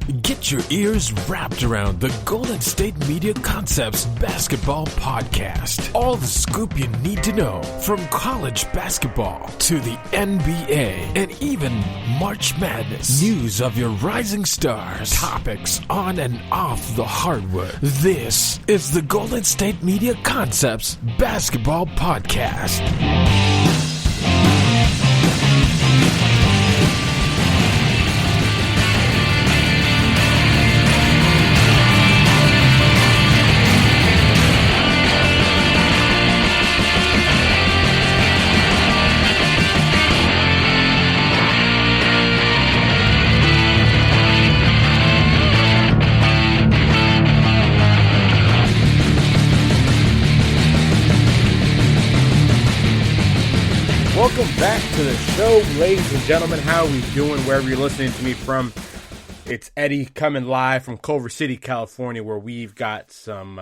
Get your ears wrapped around the Golden State Media Concepts Basketball Podcast. All the scoop you need to know from college basketball to the NBA and even March Madness. News of your rising stars. Topics on and off the hardwood. This is the Golden State Media Concepts Basketball Podcast. Welcome back to the show, ladies and gentlemen. How are we doing wherever you're listening to me from? It's Eddie coming live from Culver City, California, where we've got some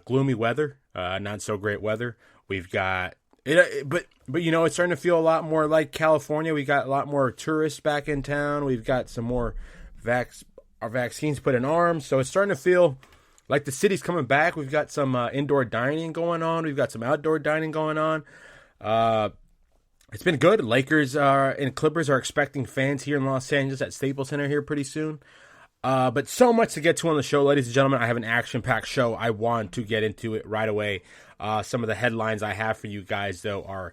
gloomy weather, not so great weather. We've got it, but you know, it's starting to feel a lot more like California. We got a lot more tourists back in town. We've got some more our vaccines put in arms, so it's starting to feel like the city's coming back. We've got some indoor dining going on. We've got some outdoor dining going on. It's been good. Lakers and Clippers are expecting fans here in Los Angeles at Staples Center here pretty soon. But so much to get to on the show, ladies and gentlemen. I have an action-packed show. I want to get into it right away. Some of the headlines I have for you guys, though, are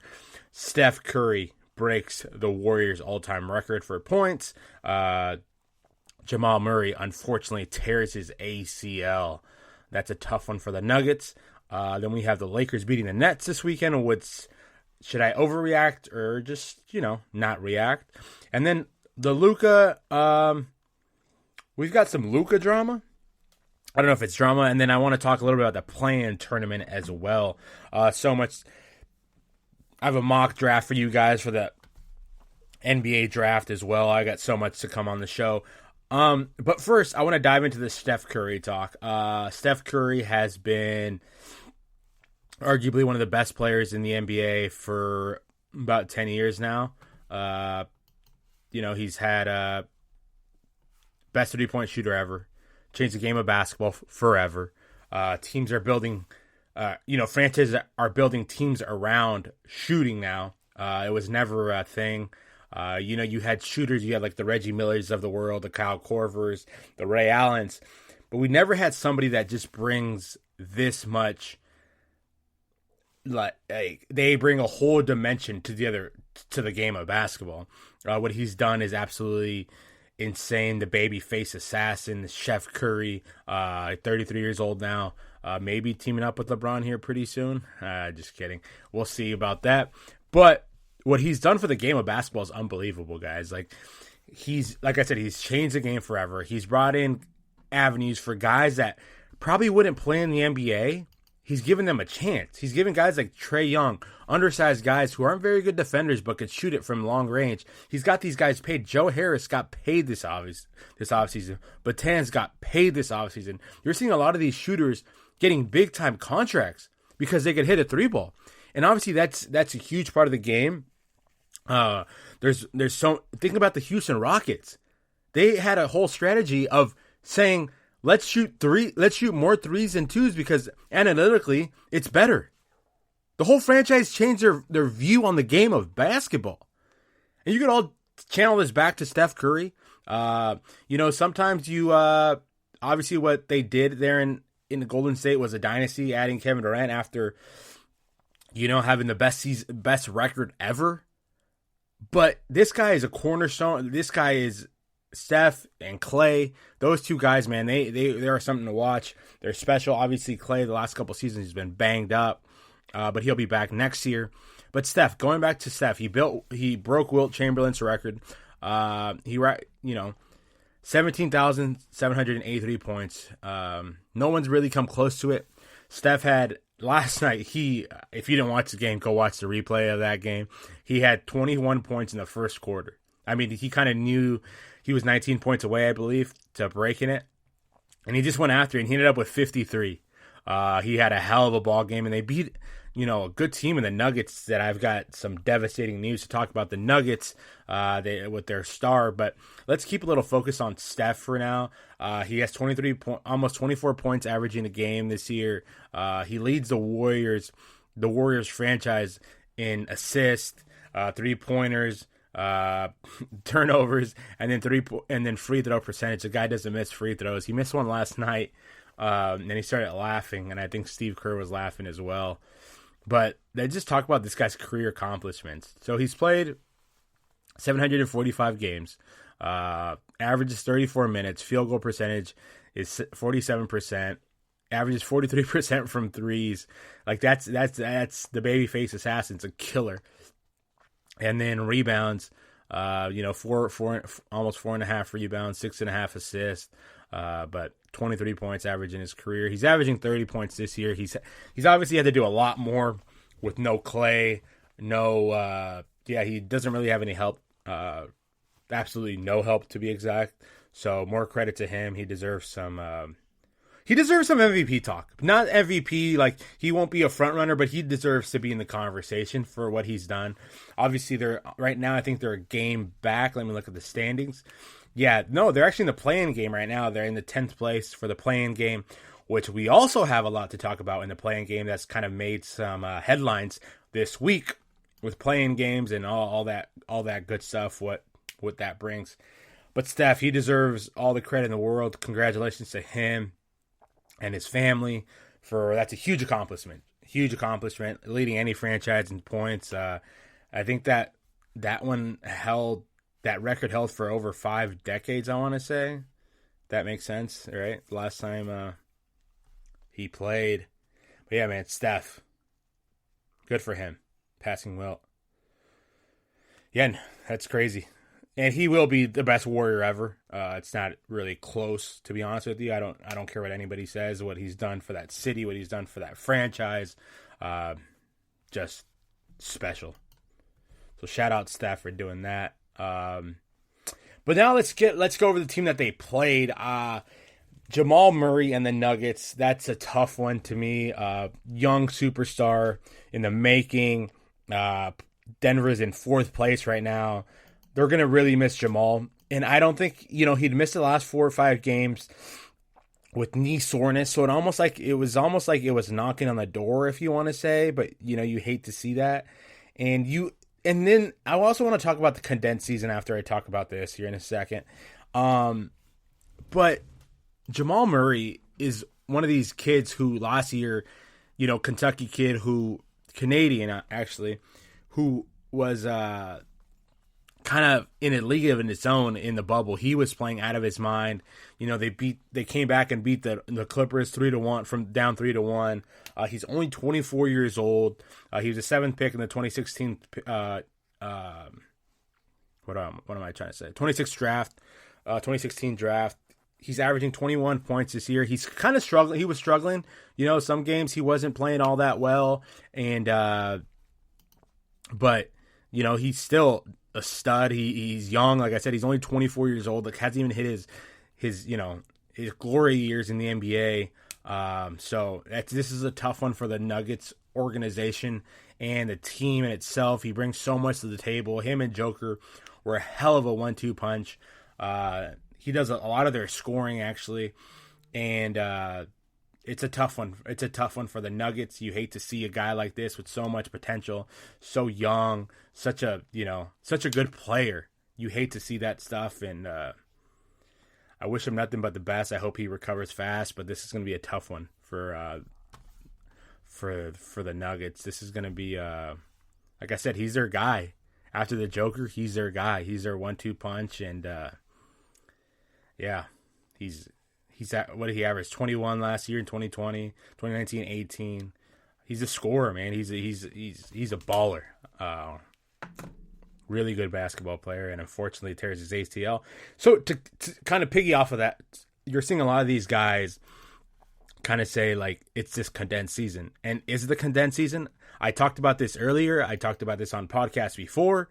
Steph Curry breaks the Warriors' all-time record for points. Jamal Murray, unfortunately, tears his ACL. That's a tough one for the Nuggets. Then we have the Lakers beating the Nets this weekend, which... Should I overreact or just, not react? And then the Luka, we've got some Luka drama. I don't know if it's drama. And then I want to talk a little bit about the play-in tournament as well. So much. I have a mock draft for you guys for the NBA draft as well. I got so much to come on the show. But first, I want to dive into the Steph Curry talk. Steph Curry has been... arguably one of the best players in the NBA for about 10 years now. He's had best three-point shooter ever. Changed the game of basketball forever. Teams are building, franchises are building teams around shooting now. It was never a thing. You had shooters. You had like the Reggie Millers of the world, the Kyle Korvers, the Ray Allens. But we never had somebody that just brings this much... Like they bring a whole dimension to the game of basketball. What he's done is absolutely insane. The baby face assassin, Steph Curry, 33 years old now, maybe teaming up with LeBron here pretty soon. Just kidding. We'll see about that. But what he's done for the game of basketball is unbelievable, guys. Like I said, he's changed the game forever. He's brought in avenues for guys that probably wouldn't play in the NBA. He's given them a chance. He's given guys like Trae Young, undersized guys who aren't very good defenders but could shoot it from long range. He's got these guys paid. Joe Harris got paid this offseason. Batan's got paid this offseason. You're seeing a lot of these shooters getting big-time contracts because they could hit a three ball. And obviously that's a huge part of the game. Think about the Houston Rockets. They had a whole strategy of saying, Let's shoot more threes and twos because analytically it's better. The whole franchise changed their view on the game of basketball. And you can all channel this back to Steph Curry. Sometimes you obviously what they did there in the Golden State was a dynasty, adding Kevin Durant after having the best record ever. But this guy is a cornerstone. This guy is Steph and Clay, those two guys, man, they are something to watch. They're special. Obviously, Clay, the last couple seasons, he's been banged up, but he'll be back next year. But Steph, going back to Steph, he broke Wilt Chamberlain's record. 17,783 points. No one's really come close to it. Steph had last night. If you didn't watch the game, go watch the replay of that game. He had 21 points in the first quarter. I mean, he kind of knew. He was 19 points away, I believe, to breaking it. And he just went after it, and he ended up with 53. He had a hell of a ball game, and they beat a good team in the Nuggets that I've got some devastating news to talk about the Nuggets with their star. But let's keep a little focus on Steph for now. He has almost 24 points averaging a game this year. He leads the Warriors franchise in assists, 3-pointers, turnovers, and then free throw percentage. The guy doesn't miss free throws. He missed one last night, and he started laughing, and I think Steve Kerr was laughing as well. But they just talk about this guy's career accomplishments. So he's played 745 games, averages 34 minutes, field goal percentage is 47%, averages 43% from threes. Like that's the babyface assassin's a killer. And then rebounds, almost 4.5 rebounds, 6.5 assists, but 23 points average in his career. He's averaging 30 points this year. He's obviously had to do a lot more with no Clay, he doesn't really have any help, absolutely no help to be exact. So more credit to him. He deserves some MVP talk. Not MVP, like he won't be a front runner, but he deserves to be in the conversation for what he's done. Obviously, right now, I think they're a game back. Let me look at the standings. Yeah, no, they're actually in the play-in game right now. They're in the 10th place for the play-in game, which we also have a lot to talk about in the play-in game. That's kind of made some headlines this week with play-in games and all that good stuff. What that brings. But Steph, he deserves all the credit in the world. Congratulations to him and his family that's a huge accomplishment, leading any franchise in points. I think that record held for over 5 decades, I want to say. That makes sense, right? The last time he played. But yeah, man, Steph, good for him, passing Wilt. Yeah, that's crazy. And he will be the best Warrior ever. It's not really close, to be honest with you. I don't care what anybody says. What he's done for that city, what he's done for that franchise, just special. So shout out Steph for doing that. But now let's go over the team that they played. Jamal Murray and the Nuggets. That's a tough one to me. Young superstar in the making. Denver's in 4th place right now. They're going to really miss Jamal. And I don't think, he'd missed the last 4 or 5 games with knee soreness. So it was almost like it was knocking on the door, if you want to say. But, you hate to see that. And then I also want to talk about the condensed season after I talk about this here in a second. But Jamal Murray is one of these kids who last year, Kentucky kid Canadian actually, who was kind of in a league of its own in the bubble. He was playing out of his mind. They came back and beat the Clippers 3-1 from down 3-1. He's only 24 years old. He was a 7th pick in the 2016 what am I trying to say? 2016 draft. He's averaging 21 points this year. He's kind of struggling. He was struggling. Some games he wasn't playing all that well, and but he's still a stud. He's young. Like I said, he's only 24 years old. Like hasn't even hit his glory years in the NBA. So this is a tough one for the Nuggets organization and the team in itself. He brings so much to the table. Him and Joker were a hell of a 1-2 punch. He does a lot of their scoring actually, and it's a tough one. It's a tough one for the Nuggets. You hate to see a guy like this with so much potential, so young, such a good player. You hate to see that stuff, and I wish him nothing but the best. I hope he recovers fast, but this is going to be a tough one for the Nuggets. This is going to be like I said, he's their guy. After the Joker, he's their guy. He's their 1-2 punch, and he's at, what did he average? 21 last year in 2020, 2019, 18. He's a scorer, man. He's a baller. Really good basketball player, and unfortunately tears his ACL. So to kind of piggy off of that, you're seeing a lot of these guys kind of say like it's this condensed season. And is it the condensed season? I talked about this earlier. I talked about this on podcasts before.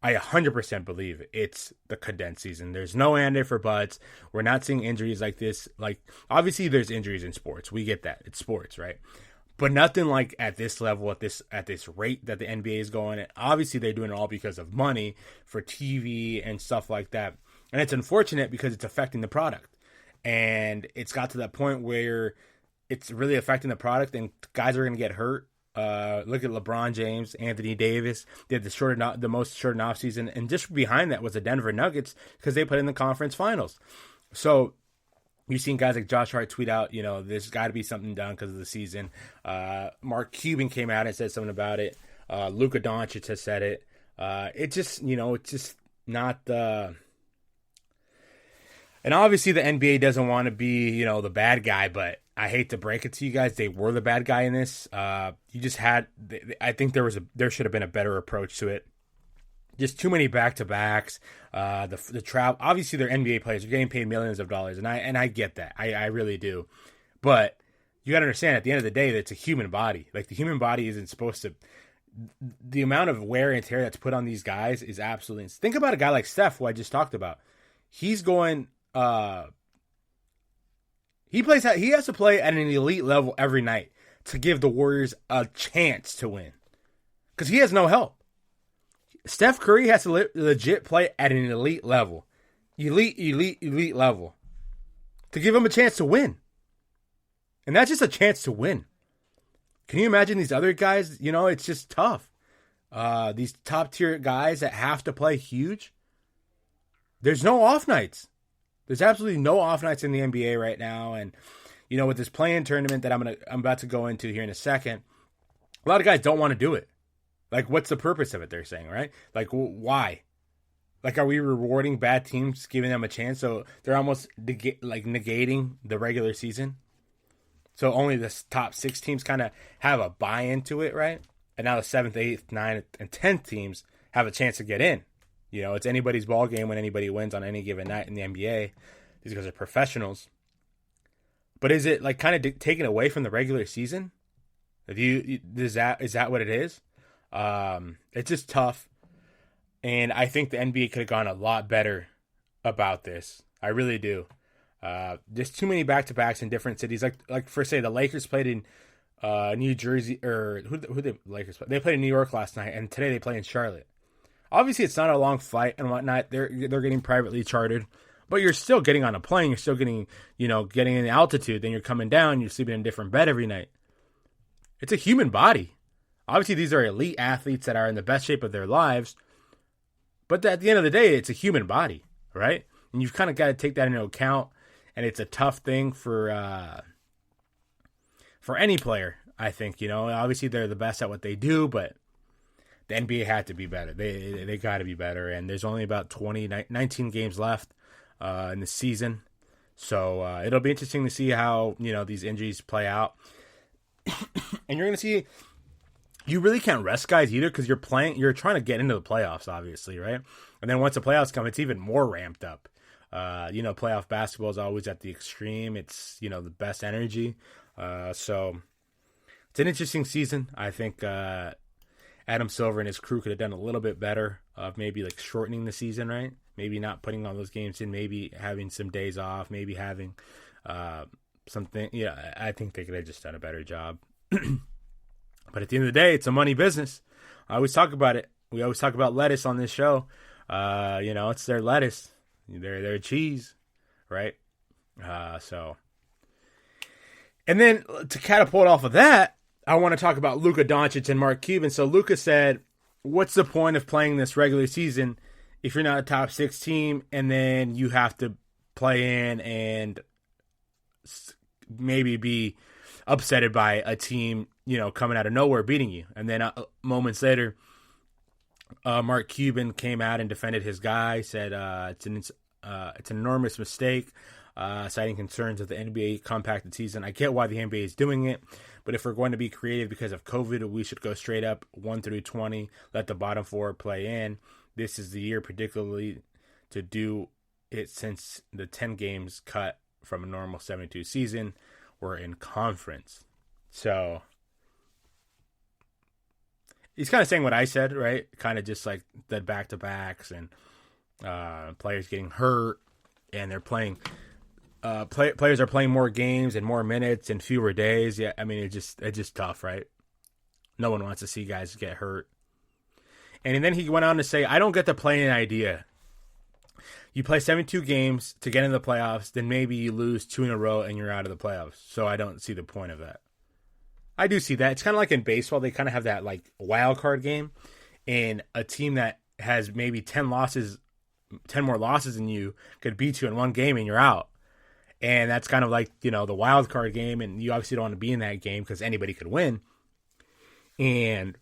I 100% believe it's the condensed season. There's no and if or buts. We're not seeing injuries like this. Like, obviously, there's injuries in sports. We get that. It's sports, right? But nothing like at this level, at this rate that the NBA is going. And obviously, they're doing it all because of money for TV and stuff like that. And it's unfortunate because it's affecting the product. And it's got to that point where it's really affecting the product, and guys are going to get hurt. Look at LeBron James, Anthony Davis. They had the most shortened off season, and just behind that was the Denver Nuggets because they played in the conference finals. So you've seen guys like Josh Hart tweet out, there's got to be something done because of the season. Mark Cuban came out and said something about it. Luka Doncic has said it. It's just not the. And obviously the NBA doesn't want to be, the bad guy, but I hate to break it to you guys, they were the bad guy in this. I think there should have been a better approach to it. Just too many back-to-backs. The travel. Obviously, they're NBA players. They're getting paid millions of dollars, and I get that. I really do. But you got to understand, at the end of the day, that it's a human body. Like, the human body isn't supposed to. The amount of wear and tear that's put on these guys is absolutely. Think about a guy like Steph, who I just talked about. He's going. He has to play at an elite level every night to give the Warriors a chance to win, because he has no help. Steph Curry has to legit play at an elite level, elite level, to give him a chance to win, and that's just a chance to win. Can you imagine these other guys? It's just tough. These top tier guys that have to play huge. There's no off nights. There's absolutely no off nights in the NBA right now, and with this play-in tournament that I'm about to go into here in a second, a lot of guys don't want to do it. Like, what's the purpose of it? They're saying, right? Like, why? Like, are we rewarding bad teams, giving them a chance? So they're almost negating the regular season. So only the top 6 teams kind of have a buy into it, right? And now the 7th, 8th, 9th, and 10th teams have a chance to get in. It's anybody's ball game when anybody wins on any given night in the NBA. These guys are professionals. But is it like kind of taken away from the regular season? Is that what it is? It's just tough. And I think the NBA could have gone a lot better about this. I really do. There's too many back-to-backs in different cities. Like for say the Lakers played in New Jersey, or who the Lakers play? They played in New York last night, and today they play in Charlotte. Obviously, it's not a long flight and whatnot. They're getting privately chartered, but you're still getting on a plane. You're still getting getting in altitude. Then you're coming down. You're sleeping in a different bed every night. It's a human body. Obviously, these are elite athletes that are in the best shape of their lives. But at the end of the day, it's a human body, right? And you've kind of got to take that into account. And it's a tough thing for any player, I think. Obviously, they're the best at what they do, but the NBA had to be better. They got to be better. And there's only about 19 games left in the season. So it'll be interesting to see how, these injuries play out. And you're going to see, you really can't rest guys either, because you're trying to get into the playoffs, obviously, right? And then once the playoffs come, it's even more ramped up. Playoff basketball is always at the extreme. It's, the best energy. So it's an interesting season. I think Adam Silver and his crew could have done a little bit better of maybe like shortening the season, right? Maybe not putting all those games in, maybe having some days off, maybe having something. I think they could have just done a better job. But at the end of the day, it's a money business. I always talk about it. We always talk about lettuce on this show. It's their lettuce, their cheese, right? And then to catapult off of that, I want to talk about Luka Doncic and Mark Cuban. So Luka said, what's the point of playing this regular season if you're not a top 6 team, and then you have to play in and maybe be upsetted by a team, coming out of nowhere beating you. And then moments later, Mark Cuban came out and defended his guy, said it's an enormous mistake, citing concerns of the NBA compacted season. I get why the NBA is doing it, but if we're going to be creative because of COVID, we should go straight up 1 through 20, let the bottom 4 play in. This is the year particularly to do it, since the 10 games cut from a normal 72 season were in conference. So he's kind of saying what I said, right? Kind of just like the back-to-backs and players getting hurt, and they're playing players are playing more games and more minutes in fewer days. Yeah, I mean, it's just tough, right? No one wants to see guys get hurt. And then he went on to say, I don't get the playing idea. You play 72 games to get into the playoffs, then maybe you lose 2 in a row and you're out of the playoffs. So I don't see the point of that. I do see that. It's kind of like in baseball. They kind of have that like wild card game, and a team that has maybe 10 more losses than you could beat you in one game and you're out. And that's kind of like, the wild card game, and you obviously don't want to be in that game because anybody could win. And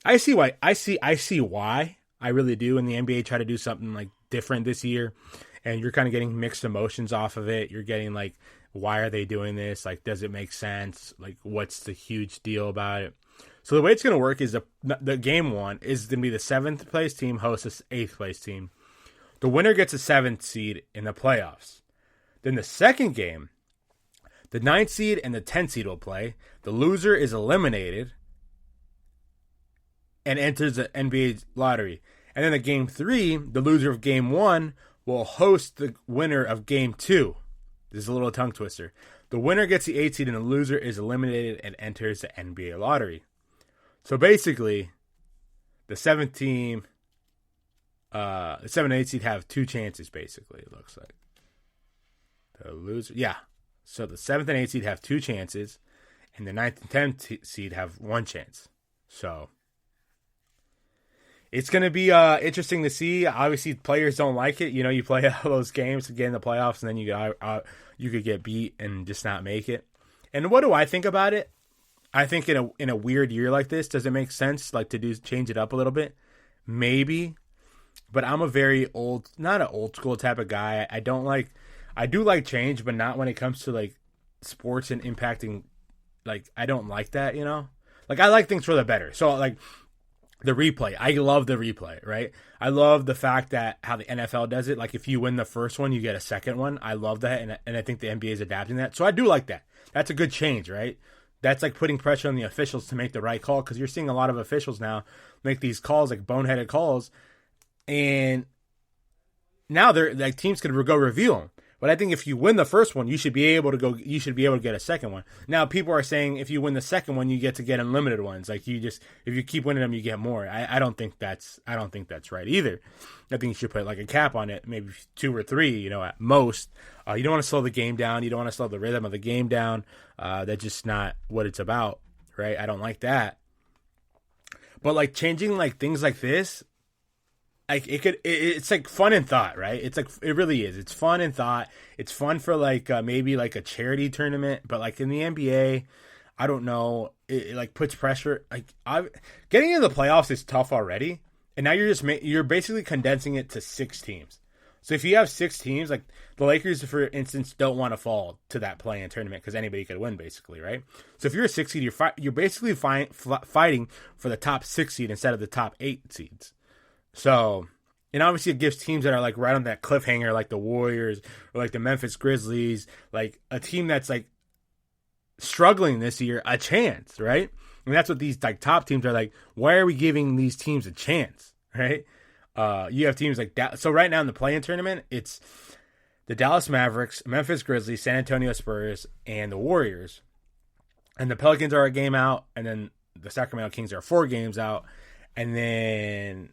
I see why. I see why. I really do. And the NBA try to do something like different this year, and you're kind of getting mixed emotions off of it. You're getting like, why are they doing this? Like, does it make sense? Like, what's the huge deal about it? So the way it's going to work is the game one is going to be the 7th place team hosts the 8th place team. The winner gets a 7th seed in the playoffs. Then the second game, the 9th seed and the 10th seed will play. The loser is eliminated and enters the NBA lottery. And then the game 3, the loser of game 1 will host the winner of game 2. This is a little tongue twister. The winner gets the 8th seed and the loser is eliminated and enters the NBA lottery. So basically, the 7th team, the 7 and 8 seed have 2 chances, basically, it looks like. The loser, yeah. So the 7th and 8th seed have 2 chances, and the 9th and 10th seed have 1 chance. So it's going to be interesting to see. Obviously, players don't like it. You play all those games to get in the playoffs, and then you could get beat and just not make it. And what do I think about it? I think in a weird year like this, does it make sense like to change it up a little bit? Maybe, but I'm a very not an old school type of guy. I do like change, but not when it comes to like sports and impacting. Like, I don't like that. Like, I like things for the better. So like, the replay. I love the replay, right? I love the fact that how the NFL does it. Like, if you win the first one, you get a second one. I love that, and I think the NBA is adapting that. So I do like that. That's a good change, right? That's like putting pressure on the officials to make the right call, because you're seeing a lot of officials now make these calls, like boneheaded calls, and now they're like teams could go review them. But I think if you win the first one, you should be able to get a second one. Now, people are saying if you win the second one, you get unlimited ones. Like, if you keep winning them, you get more. I don't think that's right either. I think you should put like a cap on it, maybe 2 or 3, at most. You don't want to slow the game down. You don't want to slow the rhythm of the game down. That's just not what it's about, right? I don't like that. But like changing like things like this, like it's like fun in thought, right? It's like, it really is. It's fun in thought. It's fun for like maybe like a charity tournament, but like in the NBA, I don't know. It like puts pressure. Like, getting into the playoffs is tough already, and now you're basically condensing it to 6 teams. So if you have 6 teams, like the Lakers, for instance, don't want to fall to that play-in tournament because anybody could win, basically, right? So if you're a 6 seed, you're basically fighting for the top 6 seed instead of the top 8 seeds. So, and obviously it gives teams that are like right on that cliffhanger, like the Warriors or like the Memphis Grizzlies, like a team that's like struggling this year, a chance, right? And that's what these like top teams are like. Why are we giving these teams a chance, right? You have teams like that. So right now in the play-in tournament, it's the Dallas Mavericks, Memphis Grizzlies, San Antonio Spurs, and the Warriors. And the Pelicans are a game out, and then the Sacramento Kings are 4 games out, and then.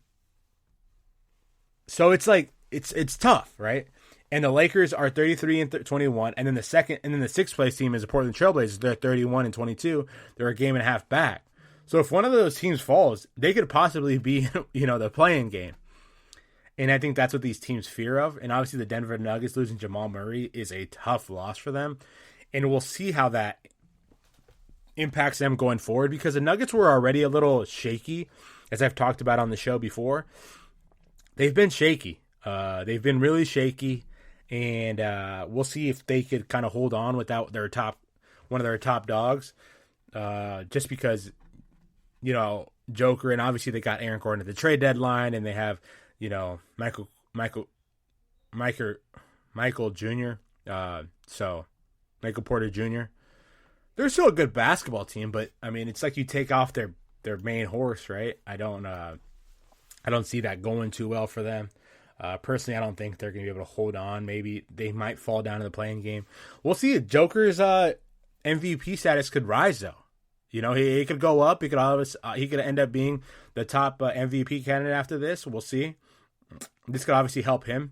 So it's like it's tough, right? And the Lakers are 33 and 21, and then the 6th place team is the Portland Trailblazers. They're 31 and 22. They're a game and a half back. So if one of those teams falls, they could possibly be, the play-in game. And I think that's what these teams fear of. And obviously the Denver Nuggets losing Jamal Murray is a tough loss for them. And we'll see how that impacts them going forward, because the Nuggets were already a little shaky, as I've talked about on the show before. They've been shaky. They've been really shaky, and we'll see if they could kind of hold on without one of their top dogs. Just because, Joker, and obviously they got Aaron Gordon at the trade deadline, and they have, Michael Jr. So Michael Porter Jr. They're still a good basketball team, but I mean, it's like you take off their main horse, right? I don't see that going too well for them. Personally, I don't think they're going to be able to hold on. Maybe they might fall down in the playing game. We'll see. Joker's MVP status could rise, though. You know, he could go up. He could end up being the top MVP candidate after this. We'll see. This could obviously help him.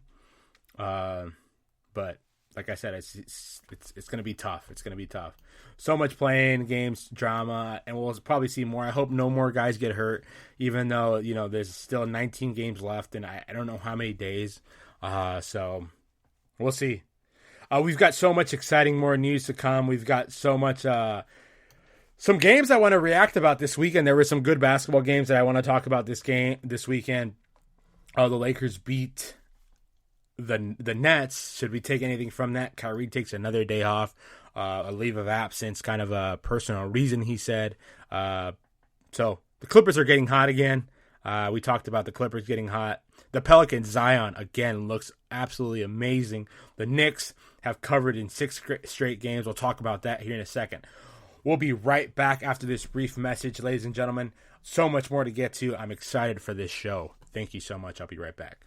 But like I said, it's going to be tough. It's going to be tough. So much playing games, drama, and we'll probably see more. I hope no more guys get hurt, even though, you know, there's still 19 games left, and I don't know how many days. So we'll see. We've got so much exciting more news to come. We've got so much some games I want to react about this weekend. There were some good basketball games that I want to talk about this weekend. The Lakers beat the Nets. Should we take anything from that? Kyrie takes another day off, a leave of absence, kind of a personal reason, he said. So the Clippers are getting hot again. We talked about the Clippers getting hot. The Pelicans, Zion, again, looks absolutely amazing. The Knicks have covered in 6 straight games. We'll talk about that here in a second. We'll be right back after this brief message, ladies and gentlemen. So much more to get to. I'm excited for this show. Thank you so much. I'll be right back.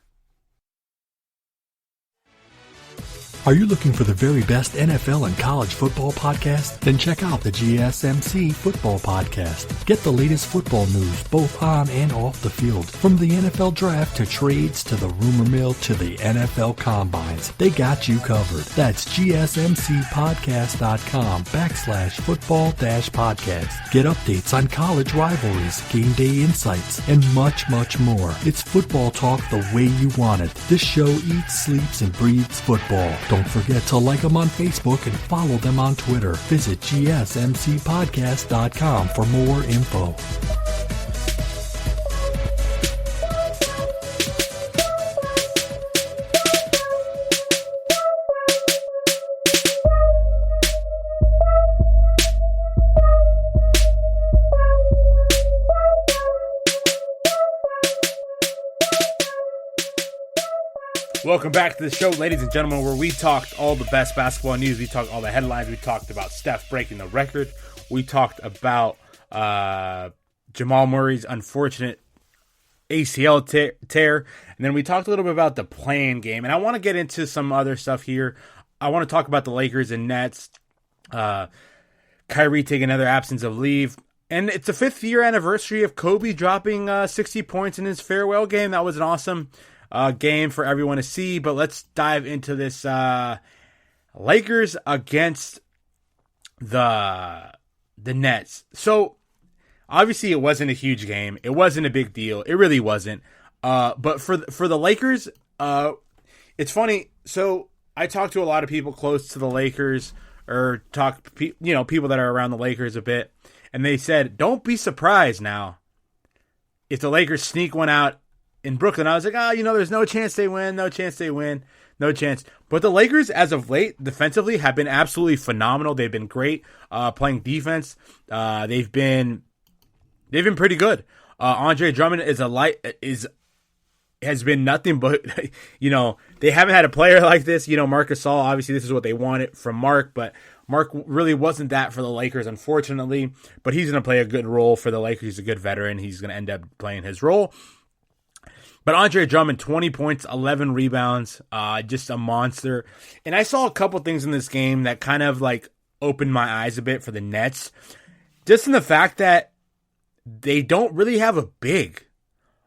Are you looking for the very best NFL and college football podcast? Then check out the GSMC Football Podcast. Get the latest football news both on and off the field. From the NFL Draft to trades to the rumor mill to the NFL Combines, they got you covered. That's GSMCpodcast.com/football-podcast. Get updates on college rivalries, game day insights, and much, much more. It's football talk the way you want it. This show eats, sleeps, and breathes football. Don't forget to like them on Facebook and follow them on Twitter. Visit GSMCpodcast.com for more info. Welcome back to the show, ladies and gentlemen, where we talked all the best basketball news. We talked all the headlines. We talked about Steph breaking the record. We talked about Jamal Murray's unfortunate ACL tear. And then we talked a little bit about the play-in game. And I want to get into some other stuff here. I want to talk about the Lakers and Nets. Kyrie taking another absence of leave. And it's the 5th year anniversary of Kobe dropping 60 points in his farewell game. That was an awesome game for everyone to see, but let's dive into this Lakers against the Nets. So obviously it wasn't a huge game. It wasn't a big deal. It really wasn't. But for the Lakers, it's funny. So I talked to a lot of people close to the Lakers, or people that are around the Lakers a bit, and they said, don't be surprised now if the Lakers sneak one out in Brooklyn. I was like, there's no chance they win, no chance. But the Lakers, as of late, defensively, have been absolutely phenomenal. They've been great playing defense. They've been pretty good. Andre Drummond has been nothing but, they haven't had a player like this. Marc Gasol, obviously this is what they wanted from Mark, but Mark really wasn't that for the Lakers, unfortunately. But he's going to play a good role for the Lakers. He's a good veteran. He's going to end up playing his role. But Andre Drummond, 20 points, 11 rebounds, just a monster. And I saw a couple things in this game that kind of opened my eyes a bit for the Nets. Just in the fact that they don't really have a big.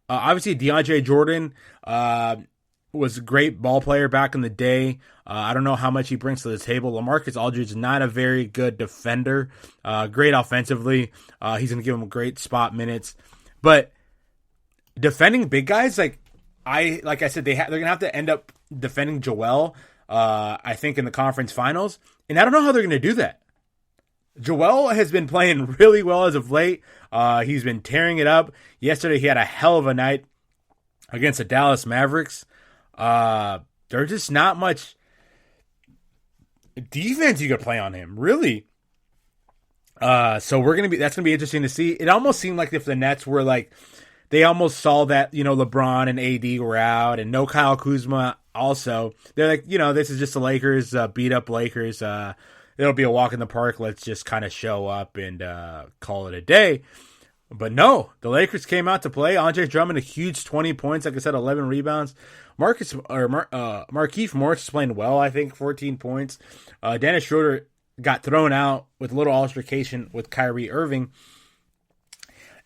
Obviously, DeAndre Jordan was a great ball player back in the day. I don't know how much he brings to the table. LaMarcus Aldridge is not a very good defender. Great offensively. He's going to give him great spot minutes. But defending big guys, like I said, they're gonna have to end up defending Joel. I think in the conference finals, and I don't know how they're gonna do that. Joel has been playing really well as of late. He's been tearing it up. Yesterday, he had a hell of a night against the Dallas Mavericks. There's just not much defense you could play on him, really. So that's gonna be interesting to see. It almost seemed like if the Nets were they almost saw that, LeBron and AD were out and no Kyle Kuzma also. They're like, this is just the Lakers, beat up Lakers. It'll be a walk in the park. Let's just kind of show up and call it a day. But no, the Lakers came out to play. Andre Drummond, a huge 20 points. Like I said, 11 rebounds. Markieff Morris is playing well, I think, 14 points. Dennis Schroeder got thrown out with a little altercation with Kyrie Irving.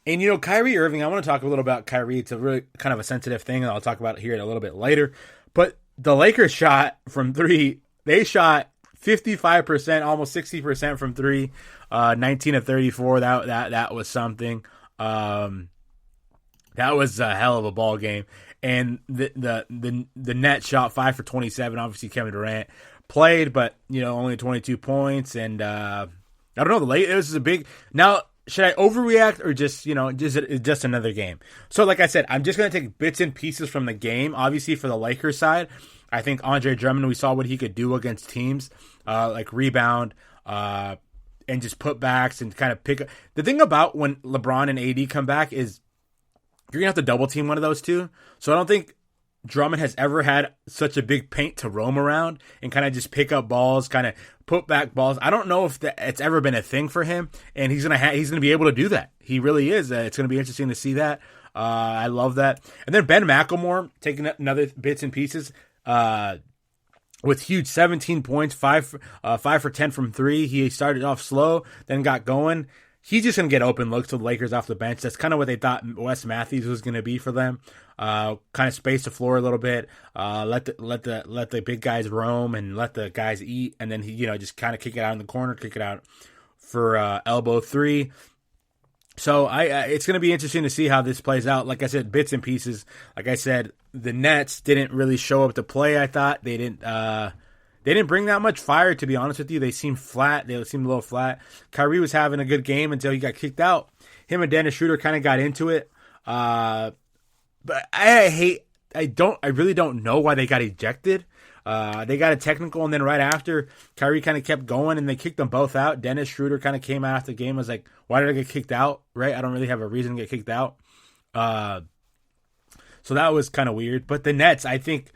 And, Kyrie Irving, I want to talk a little about Kyrie. It's a really kind of a sensitive thing, and I'll talk about it here a little bit later. But the Lakers shot from three. They shot 55%, almost 60% from three, 19 of 34. That was something. That was a hell of a ball game. And the net shot 5 for 27. Obviously, Kevin Durant played, but only 22 points. And I don't know. It was a big. Now, should I overreact or just another game? So, like I said, I'm just going to take bits and pieces from the game. Obviously, for the Lakers side, I think Andre Drummond, we saw what he could do against teams, like rebound and just put backs and kind of pick up. The thing about when LeBron and AD come back is you're going to have to double team one of those two. So I don't think Drummond has ever had such a big paint to roam around and kind of just pick up balls, kind of put back balls. I don't know if it's ever been a thing for him, and he's gonna be able to do that. He really is. It's gonna be interesting to see that. I love that. And then Ben McLemore taking another bits and pieces with huge 17 points, 5 for 10 from three. He started off slow, then got going. He's just going to get open looks to the Lakers off the bench. That's kind of what they thought Wes Matthews was going to be for them. Kind of space the floor a little bit. Let the big guys roam and let the guys eat, and then he just kind of kick it out in the corner, kick it out for elbow three. So it's going to be interesting to see how this plays out. Like I said, bits and pieces. Like I said, the Nets didn't really show up to play. I thought they didn't. They didn't bring that much fire, to be honest with you. They seemed flat. They seemed a little flat. Kyrie was having a good game until he got kicked out. Him and Dennis Schroeder kind of got into it. But I really don't know why they got ejected. They got a technical, and then right after, Kyrie kind of kept going, and they kicked them both out. Dennis Schroeder kind of came out after the game and was like, why did I get kicked out? Right? I don't really have a reason to get kicked out. So that was kind of weird. But the Nets, I think,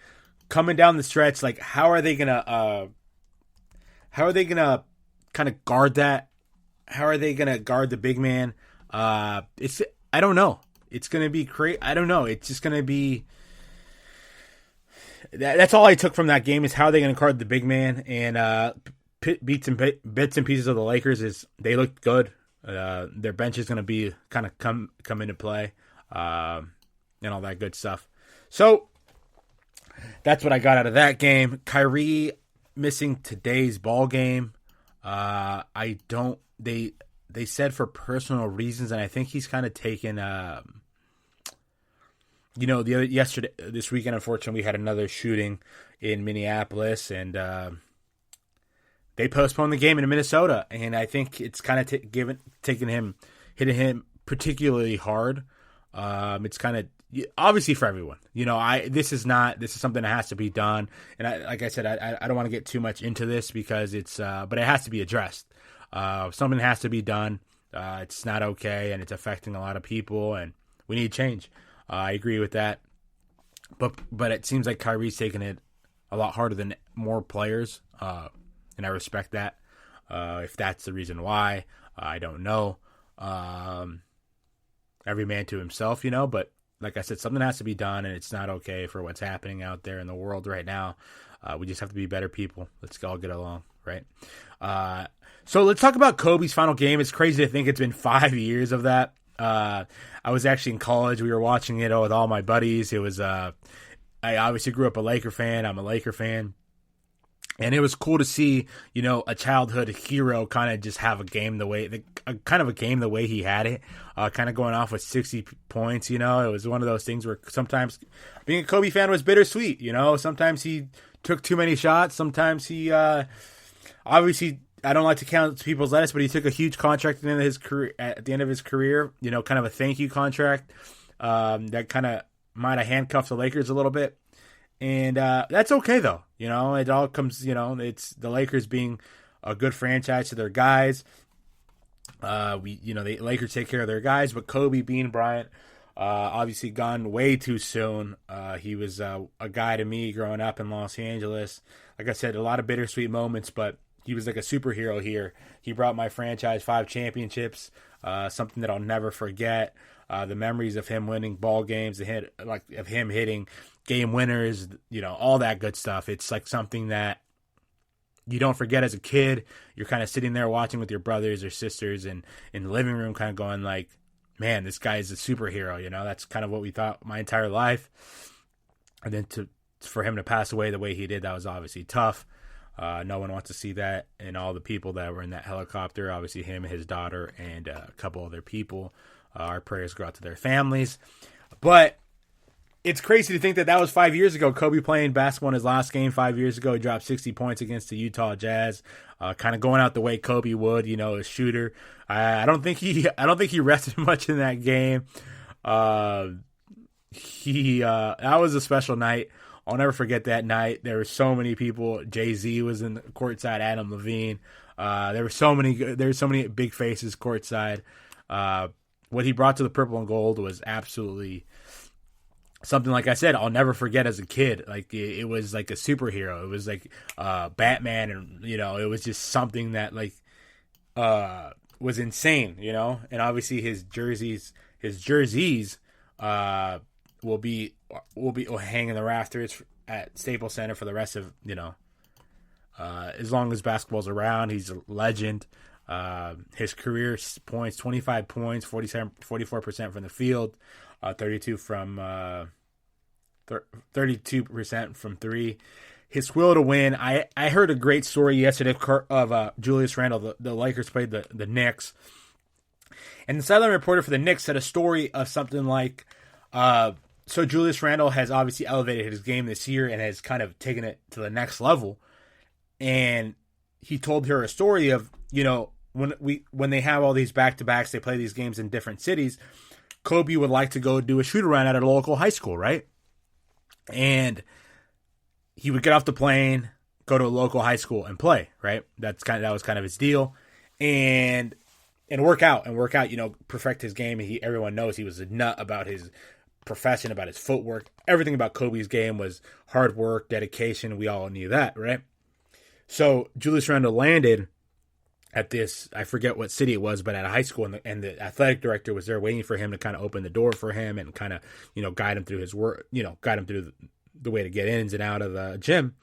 coming down the stretch, like how are they gonna kind of guard that? How are they gonna guard the big man? I don't know. It's gonna be crazy. I don't know. It's just gonna be. That's all I took from that game is how are they gonna guard the big man, and bits and pieces of the Lakers is they looked good. Their bench is gonna be kind of come into play, and all that good stuff. So. That's what I got out of that game. Kyrie missing today's ball game. They said for personal reasons, and I think he's kind of taken. This weekend, unfortunately, we had another shooting in Minneapolis, and they postponed the game in Minnesota, and I think it's kind of hitting him particularly hard. It's kind of. Obviously for everyone, this is something that has to be done. And like I said, I don't want to get too much into this because but it has to be addressed. Something has to be done. It's not okay. And it's affecting a lot of people and we need change. I agree with that. But it seems like Kyrie's taking it a lot harder than more players. And I respect that. If that's the reason why, I don't know. Every man to himself, but like I said, something has to be done, and it's not okay for what's happening out there in the world right now. We just have to be better people. Let's all get along, right? So let's talk about Kobe's final game. It's crazy to think it's been 5 years of that. I was actually in college. We were watching it with all my buddies. It was I obviously grew up a Laker fan. I'm a Laker fan. And it was cool to see, a childhood hero kind of just have a game the way he had it, kind of going off with 60 points. It was one of those things where sometimes being a Kobe fan was bittersweet. Sometimes he took too many shots. Sometimes he, obviously, I don't like to count people's lettuce, but he took a huge contract at the end of his career. Kind of a thank you contract that kind of might have handcuffed the Lakers a little bit. And that's okay, though. It all comes, it's the Lakers being a good franchise to their guys. The Lakers take care of their guys, but Kobe being Bryant, obviously gone way too soon. He was a guy to me growing up in Los Angeles. Like I said, a lot of bittersweet moments, but he was like a superhero here. He brought my franchise 5 championships, something that I'll never forget. The memories of him winning ball games, of him hitting game winners, all that good stuff. It's like something that you don't forget as a kid. You're kind of sitting there watching with your brothers or sisters and in the living room kind of going like, man, this guy is a superhero. That's kind of what we thought my entire life. And then for him to pass away the way he did, that was obviously tough. No one wants to see that. And all the people that were in that helicopter, obviously him, his daughter, and a couple other people. Our prayers go out to their families. But it's crazy to think that was 5 years ago. Kobe playing basketball in his last game 5 years ago. He dropped 60 points against the Utah Jazz, kind of going out the way Kobe would, a shooter. I don't think he rested much in that game. That was a special night. I'll never forget that night. There were so many people. Jay-Z was in the courtside. Adam Levine. There were so many big faces courtside. What he brought to the purple and gold was absolutely something, like I said, I'll never forget as a kid. Like it was like a superhero. It was like Batman, and it was just something that was insane. And obviously his jerseys will hang in the rafters at Staples Center for the rest of as long as basketball's around. He's a legend. His career points, 25 points, 44% from the field, 32% from three. His will to win. I heard a great story yesterday of Julius Randle. The Lakers played the Knicks. And the sideline reporter for the Knicks said a story of something like, so Julius Randle has obviously elevated his game this year and has kind of taken it to the next level. And he told her a story of, when they have all these back-to-backs, they play these games in different cities, Kobe would like to go do a shoot-around at a local high school, right? And he would get off the plane, go to a local high school and play, right? That was kind of his deal. And work out, perfect his game. Everyone knows he was a nut about his profession, about his footwork. Everything about Kobe's game was hard work, dedication. We all knew that, right? So Julius Randle landed at this, I forget what city it was, but at a high school, and the athletic director was there waiting for him to kind of open the door for him and kind of, guide him through his work, guide him through the way to get in and out of the gym.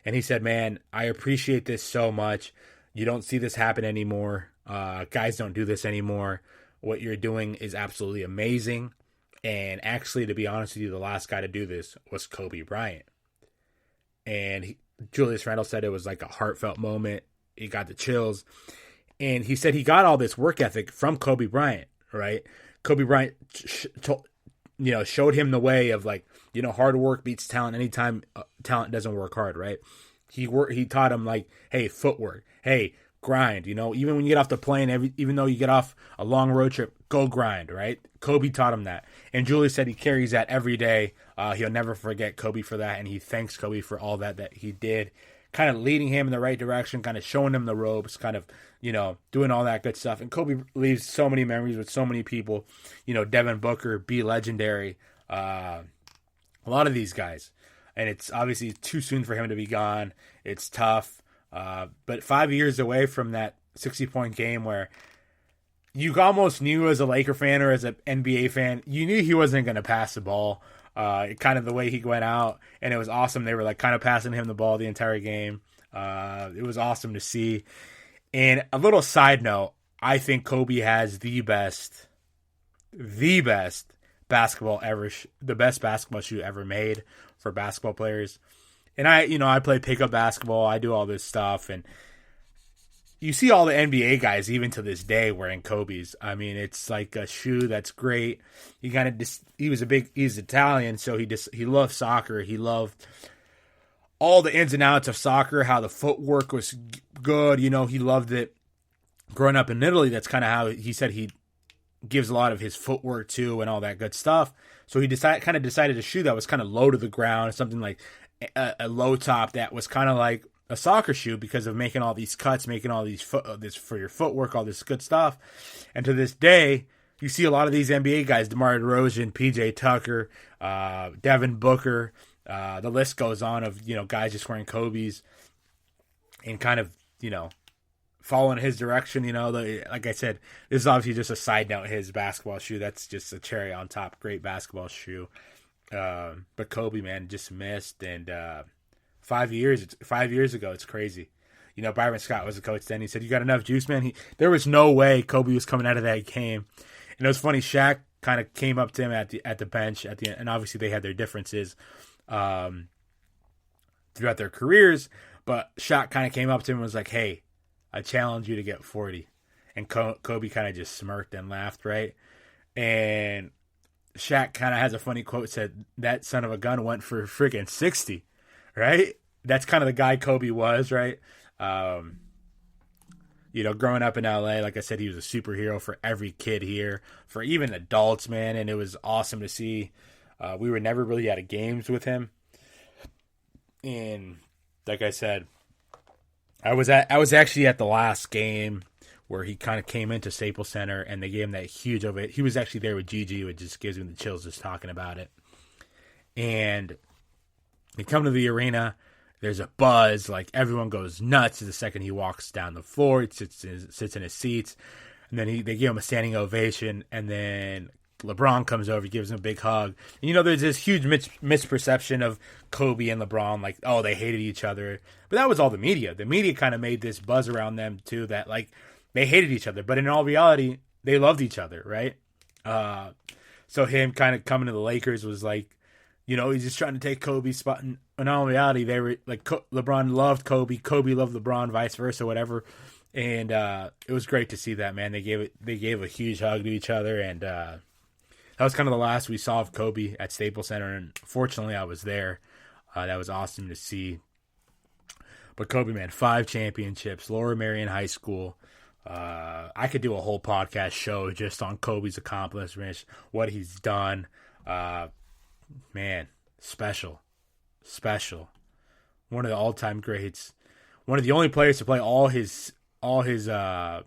And he said, man, I appreciate this so much. You don't see this happen anymore. Guys don't do this anymore. What you're doing is absolutely amazing. And actually, to be honest with you, the last guy to do this was Kobe Bryant. And Julius Randle said it was like a heartfelt moment. He got the chills. And he said he got all this work ethic from Kobe Bryant, right? Kobe Bryant, showed him the way of hard work beats talent anytime talent doesn't work hard, right? He taught him hey, footwork. Hey, grind, even when you get off the plane, even though you get off a long road trip, go grind, right? Kobe taught him that. And Julius said he carries that every day. He'll never forget Kobe for that. And he thanks Kobe for all that he did, kind of leading him in the right direction, kind of showing him the ropes, kind of, doing all that good stuff. And Kobe leaves so many memories with so many people, Devin Booker, be legendary, a lot of these guys. And it's obviously too soon for him to be gone. It's tough. But 5 years away from that 60-point game where you almost knew as a Laker fan or as an NBA fan, you knew he wasn't going to pass the ball. Kind of the way he went out, and it was awesome. They were kind of passing him the ball the entire game. It was awesome to see. And a little side note, I think Kobe has the best basketball ever, the best basketball shoe ever made for basketball players. And I play pickup basketball. I do all this stuff, and you see all the NBA guys, even to this day, wearing Kobe's. I mean, it's like a shoe that's great. He's Italian, so he loved soccer. He loved all the ins and outs of soccer, how the footwork was good. He loved it. Growing up in Italy, that's kind of how he said he gives a lot of his footwork to and all that good stuff. So he decided a shoe that was kind of low to the ground, something like a low top that was kind of like a soccer shoe because of making all these cuts, making all these this for your footwork, all this good stuff. And to this day, you see a lot of these NBA guys, DeMar DeRozan, PJ Tucker, Devin Booker, the list goes on of, guys just wearing Kobe's and kind of, follow in his direction. Like I said, this is obviously just a side note. His basketball shoe, that's just a cherry on top. Great basketball shoe. But Kobe, man, just missed. And 5 years ago, it's crazy. Byron Scott was the coach then. He said, "You got enough juice, man?" There was no way Kobe was coming out of that game. And it was funny. Shaq kind of came up to him at the bench at the end, and obviously they had their differences throughout their careers. But Shaq kind of came up to him and was like, "Hey, I challenge you to get 40." And Kobe kind of just smirked and laughed, right? And Shaq kind of has a funny quote, said, "That son of a gun went for freaking 60, right?" That's kind of the guy Kobe was, right? Growing up in LA, like I said, he was a superhero for every kid here, for even adults, man. And it was awesome to see. We were never really out of games with him. And like I said, I was actually at the last game where he kind of came into Staples Center and they gave him that huge over it. He was actually there with Gigi, which just gives me the chills just talking about it. And they come to the arena. There's a buzz, like everyone goes nuts the second he walks down the floor. He sits in his seats, and then they give him a standing ovation. And then LeBron comes over, gives him a big hug. And, there's this huge misperception of Kobe and LeBron, like, oh, they hated each other. But that was all the media. The media kind of made this buzz around them too, that like they hated each other. But in all reality, they loved each other, right? So him kind of coming to the Lakers was like, he's just trying to take Kobe's spot. And in all reality, they were like, LeBron loved Kobe, Kobe loved LeBron, vice versa, whatever. And it was great to see that, man. They gave a huge hug to each other, and that was kind of the last we saw of Kobe at Staples Center. And fortunately, I was there. That was awesome to see. But Kobe, man, 5 championships, Lower Merion High School. I could do a whole podcast show just on Kobe's accomplishments, what he's done. Man, special. One of the all-time greats. One of the only players to play all his NBA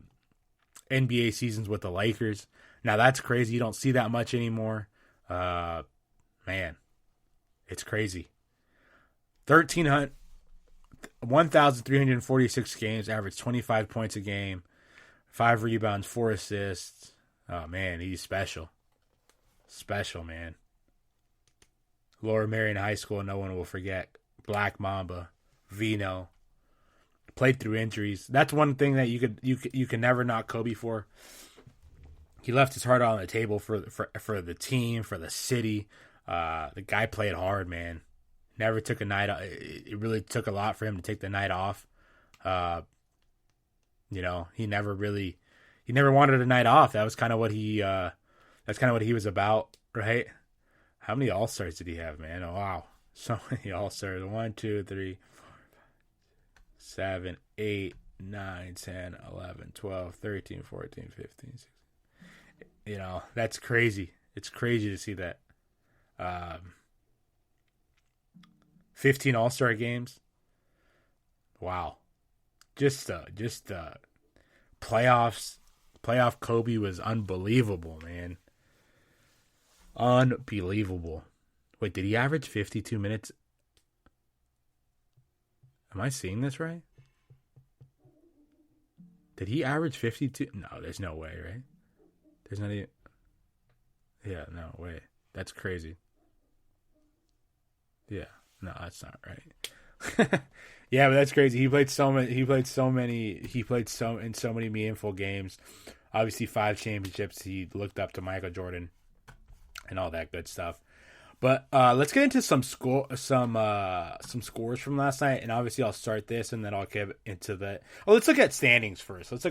seasons with the Lakers. Now that's crazy. You don't see that much anymore. Man, it's crazy. 1,346 games, averaged 25 points a game, 5 rebounds, 4 assists. Oh man, he's special. Special, man. Lower Merion High School, no one will forget. Black Mamba, Vino, played through injuries. That's one thing that you can never knock Kobe for. He left his heart on the table for the team, for the city. The guy played hard, man. Never took a night. It really took a lot for him to take the night off. He never wanted a night off. That was kind of what he was about, right? How many All-Stars did he have, man? Oh, wow. So many All-Stars. 1, 2, 3, 4, 7, 8, 9, 10, 11, 12, 13, 14, 15, 16. That's crazy. It's crazy to see that. 15 All-Star games. Wow. Just playoffs. Playoff Kobe was unbelievable, man. Unbelievable. Wait, did he average 52 minutes? Am I seeing this right? Did he average 52? No, there's no way, right? There's not even... Yeah, no way. That's crazy. Yeah, no, that's not right. Yeah, but that's crazy. He played in so many meaningful games. Obviously, 5 championships. He looked up to Michael Jordan and all that good stuff. But let's get into some scores from last night, and obviously I'll start this, and then I'll get into the. Oh, let's look at standings first. And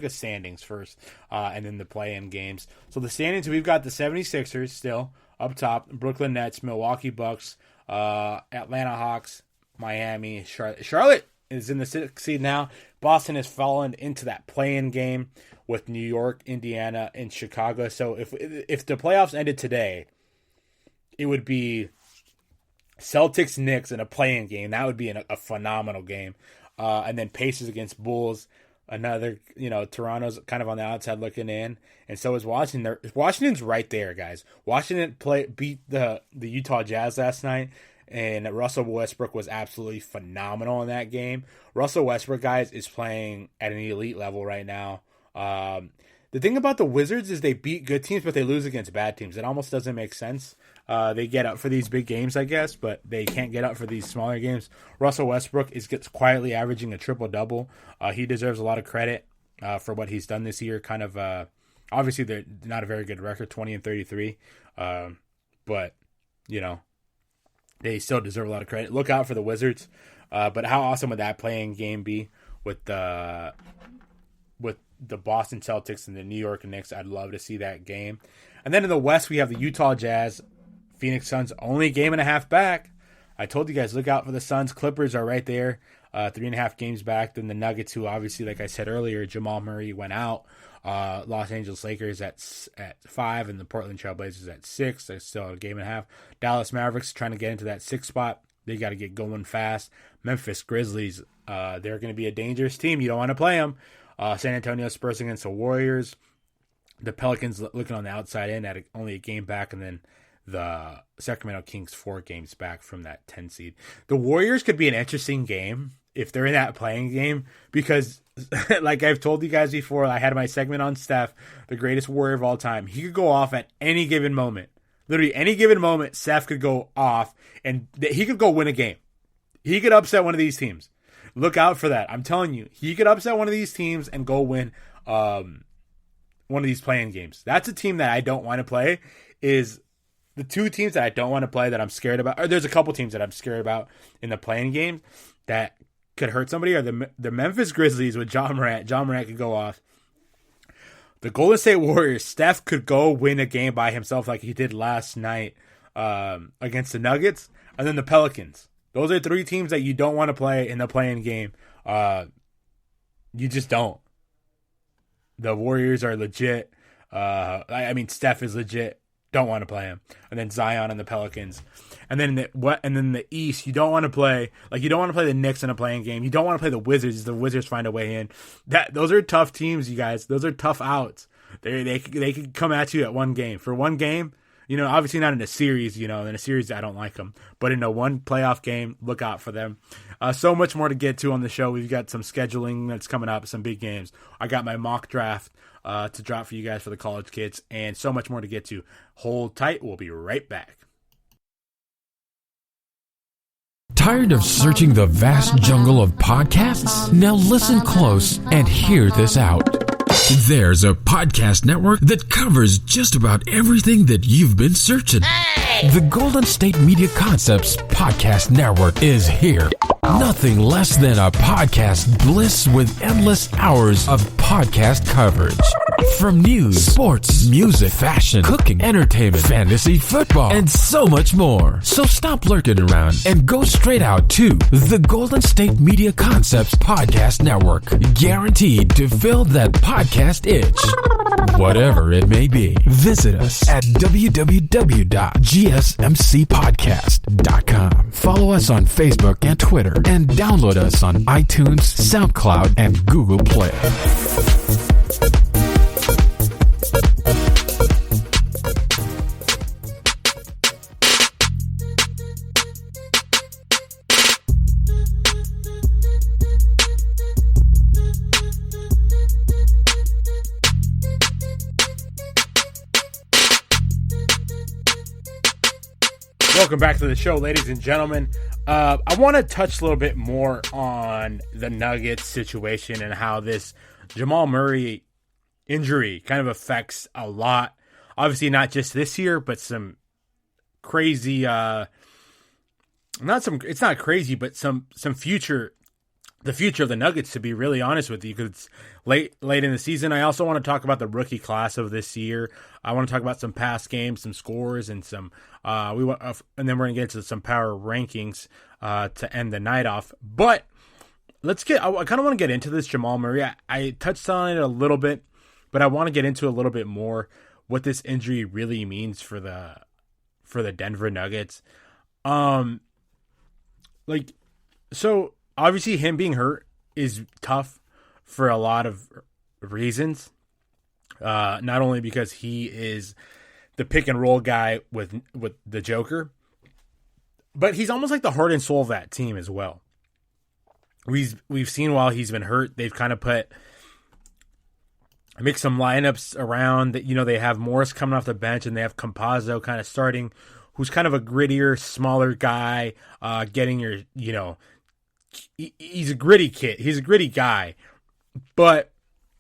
then the play-in games. So the standings, we've got the 76ers still up top, Brooklyn Nets, Milwaukee Bucks, Atlanta Hawks, Miami, Charlotte is in the 6th seed now. Boston has fallen into that play-in game with New York, Indiana, and Chicago. So if the playoffs ended today, it would be Celtics Knicks in a play-in game. That would be a phenomenal game. And then Pacers against Bulls. Another, Toronto's kind of on the outside looking in, and so is Washington. Washington's right there, guys. Washington beat the Utah Jazz last night, and Russell Westbrook was absolutely phenomenal in that game. Russell Westbrook, guys, is playing at an elite level right now. The thing about the Wizards is they beat good teams, but they lose against bad teams. It almost doesn't make sense. They get up for these big games, I guess, but they can't get up for these smaller games. Russell Westbrook gets quietly averaging a triple-double. He deserves a lot of credit for what he's done this year. Kind of, obviously, they're not a very good record, 20-33. But, you know, they still deserve a lot of credit. Look out for the Wizards. But how awesome would that playing game be with the Boston Celtics and the New York Knicks? I'd love to see that game. And then in the West, we have the Utah Jazz, Phoenix Suns, only game and a half back. I told you guys, look out for the Suns. Clippers are right there, 3.5 games back. Then the Nuggets, who obviously, like I said earlier, Jamal Murray went out. Los Angeles Lakers at 5, and the Portland Trailblazers at 6. They're still a game and a half. Dallas Mavericks trying to get into that 6th spot. They got to get going fast. Memphis Grizzlies, they're going to be a dangerous team. You don't want to play them. San Antonio Spurs against the Warriors. The Pelicans looking on the outside in at only a game back, and then the Sacramento Kings 4 games back from that 10 seed. The Warriors could be an interesting game if they're in that playing game, because like I've told you guys before, I had my segment on Steph, the greatest Warrior of all time. He could go off at any given moment. Literally any given moment, Steph could go off, and he could go win a game. He could upset one of these teams. Look out for that. I'm telling you, he could upset one of these teams and go win one of these playing games. That's a team that I don't want to play. Is the two teams that I don't want to play that I'm scared about, or there's a couple teams that I'm scared about in the playing game that could hurt somebody, are the Memphis Grizzlies with John Morant. John Morant could go off. The Golden State Warriors, Steph could go win a game by himself like he did last night against the Nuggets. And then the Pelicans. Those are 3 teams that you don't want to play in the playing game. You just don't. The Warriors are legit. Steph is legit. Don't want to play him. And then Zion and the Pelicans. And then the East, you don't want to play. Like, you don't want to play the Knicks in a playing game. You don't want to play the Wizards. The Wizards find a way in. Those are tough teams, you guys. Those are tough outs. They could come at you at one game. For one game, you know, obviously not in a series. You know, in a series I don't like them. But in a one playoff game, look out for them. So much more to get to on the show. We've got some scheduling that's coming up, some big games. I got my mock draft to drop for you guys for the college kids, and so much more to get to. Hold tight. We'll be right back. Tired of searching the vast jungle of podcasts? Now listen close and hear this out. There's a podcast network that covers just about everything that you've been searching. Hey! The Golden State Media Concepts Podcast Network is here. Nothing less than a podcast bliss with endless hours of podcast coverage. From news, sports, music, fashion, cooking, entertainment, fantasy, football, and so much more. So stop lurking around and go straight out to the Golden State Media Concepts Podcast Network. Guaranteed to fill that podcast itch. Whatever it may be. Visit us at www.gsmcpodcast.com. Follow us on Facebook and Twitter, and download us on iTunes, SoundCloud, and Google Play. Welcome back to the show, ladies and gentlemen. I want to touch a little bit more on the Nuggets situation and how this Jamal Murray injury kind of affects a lot. Obviously, not just this year, but some crazy. It's not crazy, but some future. The future of the Nuggets, to be really honest with you, because it's late in the season. I also want to talk about the rookie class of this year. I want to talk about some past games, some scores, and some and then we're gonna get into some power rankings to end the night off. But I kind of want to get into this Jamal Murray. I touched on it a little bit, but I want to get into a little bit more what this injury really means for the Denver Nuggets. Obviously, him being hurt is tough for a lot of reasons. Not only because he is the pick and roll guy with the Joker, But he's almost like the heart and soul of that team as well. We've seen while he's been hurt, they've kind of mix some lineups around that. They have Morris coming off the bench and they have Campazzo kind of starting, who's kind of a grittier, smaller guy, getting your, he's a gritty kid. He's a gritty guy. But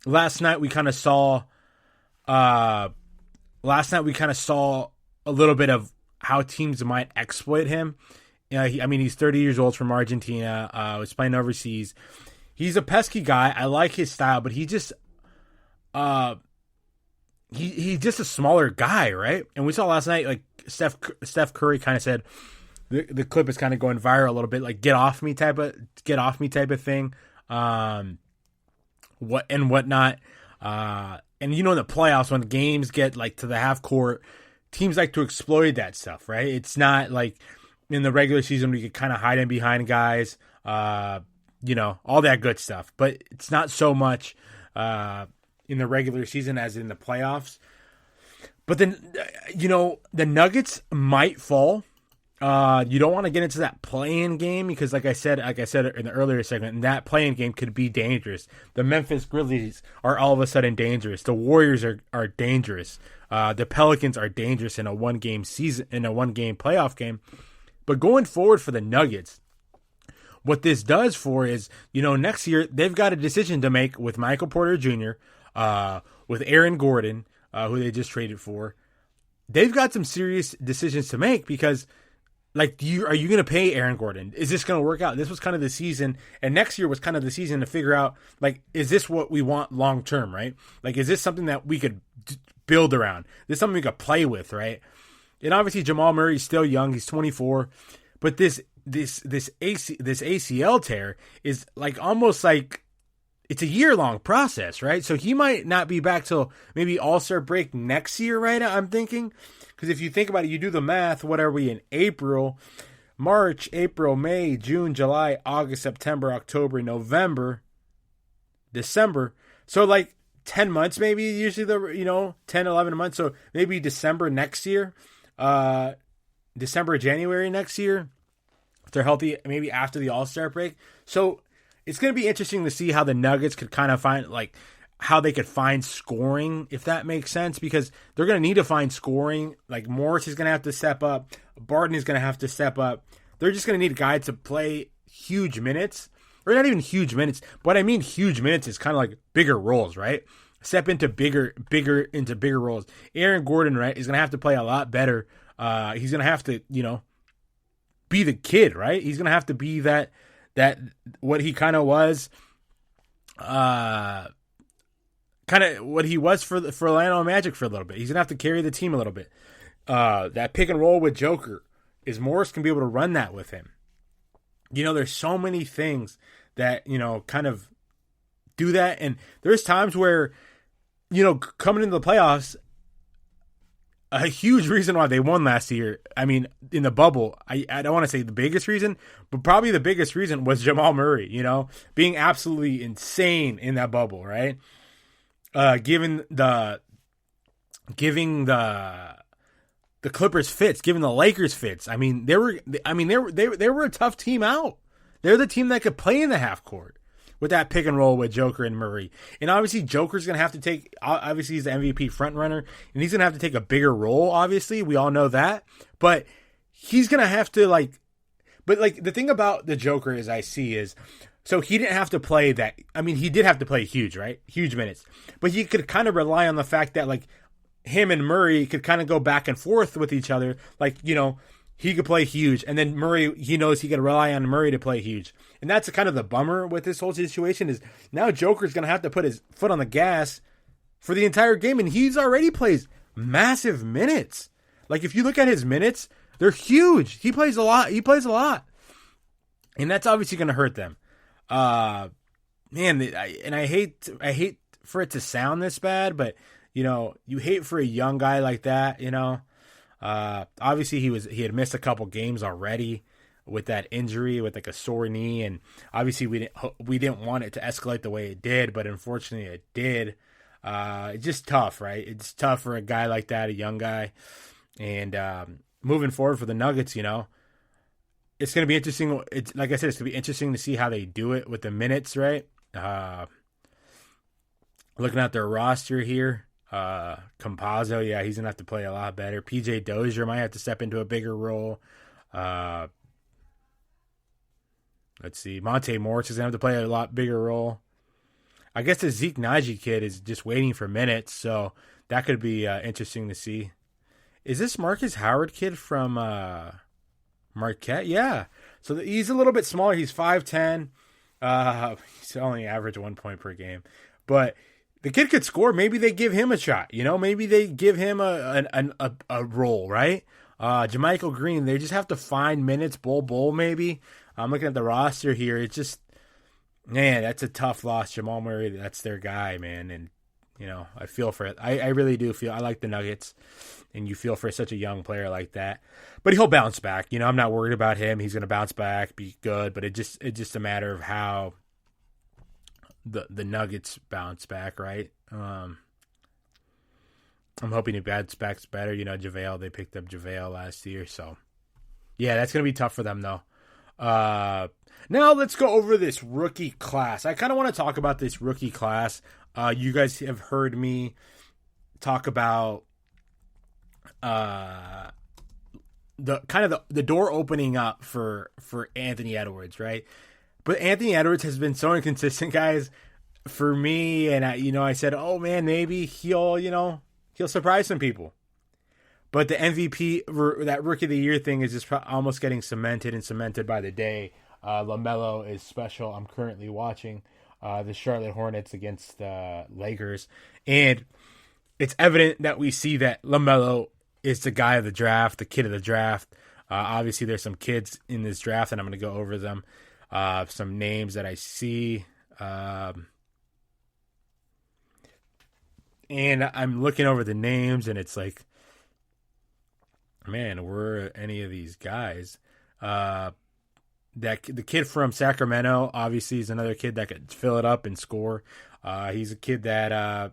last night we kind of saw a little bit of how teams might exploit him. He's 30 years old, from Argentina, was playing overseas. He's a pesky guy. I like his style, but he just he's just a smaller guy, right? And we saw last night, like Steph Curry kind of said, the clip is kind of going viral a little bit, like get off me type of thing, whatnot. And in the playoffs, when games get like to the half court, teams like to exploit that stuff, right? It's not like in the regular season where you could kind of hide in behind guys, all that good stuff. But it's not so much in the regular season as in the playoffs. But then, the Nuggets might fall. You don't want to get into that play-in game because, like I said in the earlier segment, that play-in game could be dangerous. The Memphis Grizzlies are all of a sudden dangerous. The Warriors are dangerous. The Pelicans are dangerous in a one-game season, in a one-game playoff game. But going forward for the Nuggets, what this does for is, next year they've got a decision to make with Michael Porter Jr., with Aaron Gordon, who they just traded for. They've got some serious decisions to make because, like, are you going to pay Aaron Gordon? Is this going to work out? This was kind of the season, and next year was kind of the season to figure out, like, is this what we want long term, right? Like, is this something that we could build around? This is something we could play with, right? And obviously Jamal Murray is still young; he's 24, but this ACL tear is like almost like it's a year-long process, right? So he might not be back till maybe All-Star break next year, right? I'm thinking. Because if you think about it, you do the math, what are we in April, March, April, May, June, July, August, September, October, November, December. So like 10 months maybe, usually 10, 11 months. So maybe December next year, January next year, if they're healthy, maybe after the All-Star break. So it's going to be interesting to see how the Nuggets could kind of find, like, how they could find scoring, if that makes sense, because they're going to need to find scoring. Like, Morris is going to have to step up. Barton is going to have to step up. They're just going to need a guy to play huge minutes, or not even huge minutes. But what I mean huge minutes is kind of like bigger roles, right? Step into bigger roles. Aaron Gordon, right, is going to have to play a lot better. He's going to have to, be the kid, right? He's going to have to be that what he kind of was, kind of what he was for Orlando Magic for a little bit. He's going to have to carry the team a little bit. That pick and roll with Joker, is Morris can be able to run that with him. There's so many things that, kind of do that. And there's times where, coming into the playoffs, a huge reason why they won last year, I mean, in the bubble, I don't want to say the biggest reason, but probably the biggest reason was Jamal Murray, being absolutely insane in that bubble, right? Giving the Clippers fits, giving the Lakers fits. I mean, they were a tough team out. They're the team that could play in the half court with that pick and roll with Joker and Murray. And obviously Joker's going to have to take, obviously he's the MVP front runner, and he's going to have to take a bigger role, obviously. We all know that. But he's going to have to, the thing about the Joker is so he didn't have to play that. I mean, he did have to play huge, right? Huge minutes. But he could kind of rely on the fact that, like, him and Murray could kind of go back and forth with each other. Like, he could play huge, and then Murray, he knows he could rely on Murray to play huge. And that's kind of the bummer with this whole situation is now Joker's going to have to put his foot on the gas for the entire game, and he's already plays massive minutes. Like, if you look at his minutes, they're huge. He plays a lot. And that's obviously going to hurt them. I hate for it to sound this bad, but, you hate for a young guy like that, Obviously he had missed a couple games already with that injury, with like a sore knee, and obviously we didn't want it to escalate the way it did, but unfortunately it did. It's just tough, right? It's tough for a guy like that, a young guy, and moving forward for the Nuggets, it's going to be interesting. It's like I said, it's going to be interesting to see how they do it with the minutes, right? Looking at their roster here, Campazzo, yeah, he's going to have to play a lot better. PJ Dozier might have to step into a bigger role. Let's see. Monte Morris is going to have to play a lot bigger role. I guess the Zeke Naji kid is just waiting for minutes, so that could be interesting to see. Is this Marcus Howard kid from Marquette? Yeah. So he's a little bit smaller. He's 5'10". He's only average 1 point per game. But the kid could score. Maybe they give him a shot. Maybe they give him a role, right? Jermichael Green, they just have to find minutes. Bull, maybe. I'm looking at the roster here. It's just, man, that's a tough loss. Jamal Murray, that's their guy, man. And, I feel for it. I really do feel. I like the Nuggets. And you feel for such a young player like that. But he'll bounce back. I'm not worried about him. He's going to bounce back, be good. But it's just a matter of how the Nuggets bounce back, right? I'm hoping he bounce back better. JaVale, they picked up JaVale last year. So, yeah, that's going to be tough for them, though. Now let's go over this rookie class. I kind of want to talk about this rookie class. You guys have heard me talk about the door opening up for Anthony Edwards, right? But Anthony Edwards has been so inconsistent, guys, for me. And I said, oh man, maybe he'll surprise some people. But the MVP, that Rookie of the Year thing, is just almost getting cemented by the day. LaMelo is special. I'm currently watching the Charlotte Hornets against the Lakers, and it's evident that we see that LaMelo is the guy of the draft, the kid of the draft. Obviously, there's some kids in this draft, and I'm going to go over them. Some names that I see. And I'm looking over the names, and it's like, man, were any of these guys? That the kid from Sacramento, obviously, is another kid that could fill it up and score. He's a kid that,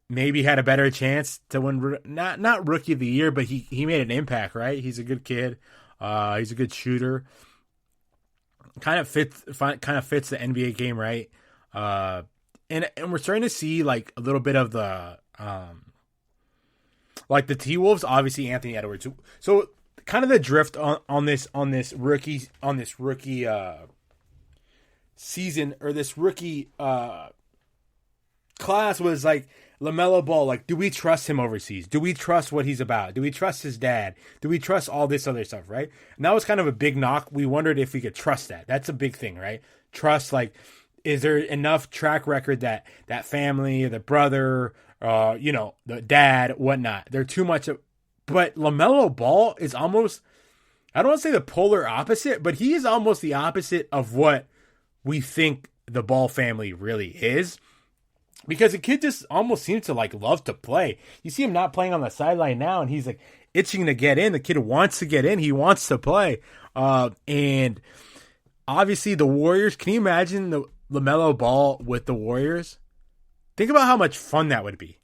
maybe had a better chance to win, not Rookie of the Year, but he made an impact, right? He's a good kid. He's a good shooter. Kind of fits the NBA game, right? And we're starting to see like a little bit of the like the T-Wolves, obviously Anthony Edwards. So kind of the drift on this rookie season, or this rookie class, was like LaMelo Ball. Like, do we trust him overseas? Do we trust what he's about? Do we trust his dad? Do we trust all this other stuff, right? And that was kind of a big knock. We wondered if we could trust that. That's a big thing, right? Trust, like, is there enough track record that family, the brother, the dad, whatnot, they're too much of. But LaMelo Ball is almost, I don't want to say the polar opposite, but he is almost the opposite of what we think the Ball family really is. Because the kid just almost seems to like love to play. You see him not playing on the sideline now, and he's like itching to get in. The kid wants to get in. He wants to play. And obviously the Warriors, can you imagine the LaMelo Ball with the Warriors? Think about how much fun that would be.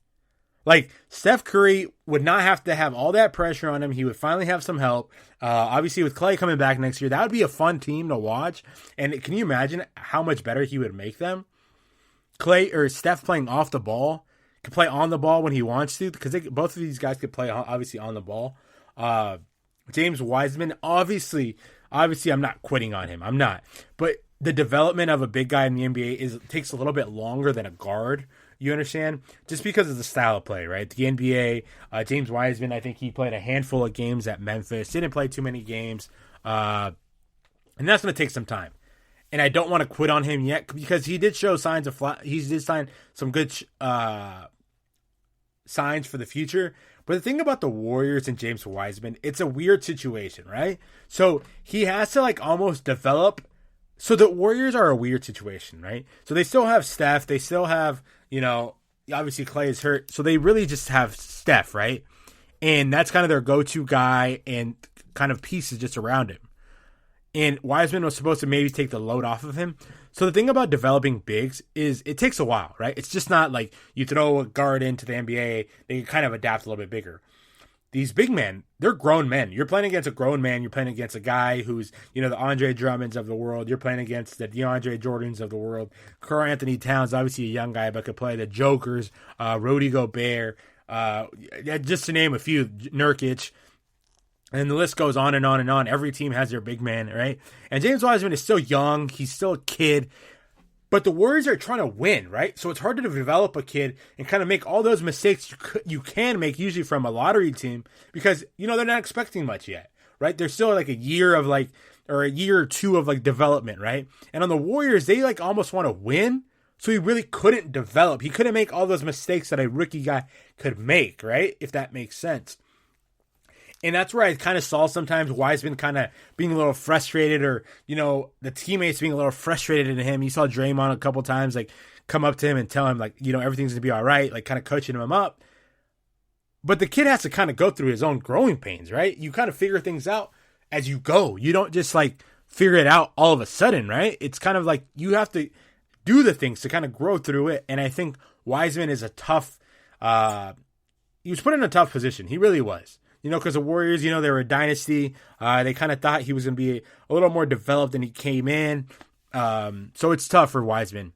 Like, Steph Curry would not have to have all that pressure on him. He would finally have some help. Obviously, with Clay coming back next year, that would be a fun team to watch. And can you imagine how much better he would make them? Clay or Steph playing off the ball, could play on the ball when he wants to, because both of these guys could play obviously on the ball. James Wiseman, obviously, I'm not quitting on him. I'm not. But the development of a big guy in the NBA takes a little bit longer than a guard. You understand? Just because of the style of play, right? The NBA, James Wiseman, I think he played a handful of games at Memphis. Didn't play too many games. And that's going to take some time. And I don't want to quit on him yet, because he did show signs of he did sign some good signs for the future. But the thing about the Warriors and James Wiseman, it's a weird situation, right? So he has to like almost develop. So the Warriors are a weird situation, right? So they still have Steph. They still have, obviously Clay is hurt. So they really just have Steph, right? And that's kind of their go-to guy and kind of pieces just around him. And Wiseman was supposed to maybe take the load off of him. So the thing about developing bigs is it takes a while, right? It's just not like you throw a guard into the NBA, they can kind of adapt a little bit bigger. these big men, they're grown men. You're playing against a grown man. You're playing against a guy who's, the Andre Drummonds of the world. You're playing against the DeAndre Jordans of the world. Karl Anthony Towns, obviously a young guy, but could play the Jokers, Rudy Gobert, just to name a few, Nurkic. And the list goes on and on and on. Every team has their big man, right? And James Wiseman is still young. He's still a kid. But the Warriors are trying to win, right? So it's hard to develop a kid and kind of make all those mistakes you can make usually from a lottery team because, they're not expecting much yet, right? There's still like a year or a year or two of development, right? And on the Warriors, they almost want to win. So he really couldn't develop. He couldn't make all those mistakes that a rookie guy could make, right? If that makes sense. And that's where I kind of saw sometimes Wiseman kind of being a little frustrated or, the teammates being a little frustrated in him. You saw Draymond a couple times, come up to him and tell him, everything's going to be all right, kind of coaching him up. But the kid has to kind of go through his own growing pains, right? You kind of figure things out as you go. You don't just, figure it out all of a sudden, right? It's kind of you have to do the things to kind of grow through it. And I think Wiseman is he was put in a tough position. He really was. Because the Warriors, they were a dynasty. They kind of thought he was going to be a little more developed than he came in. So it's tough for Wiseman.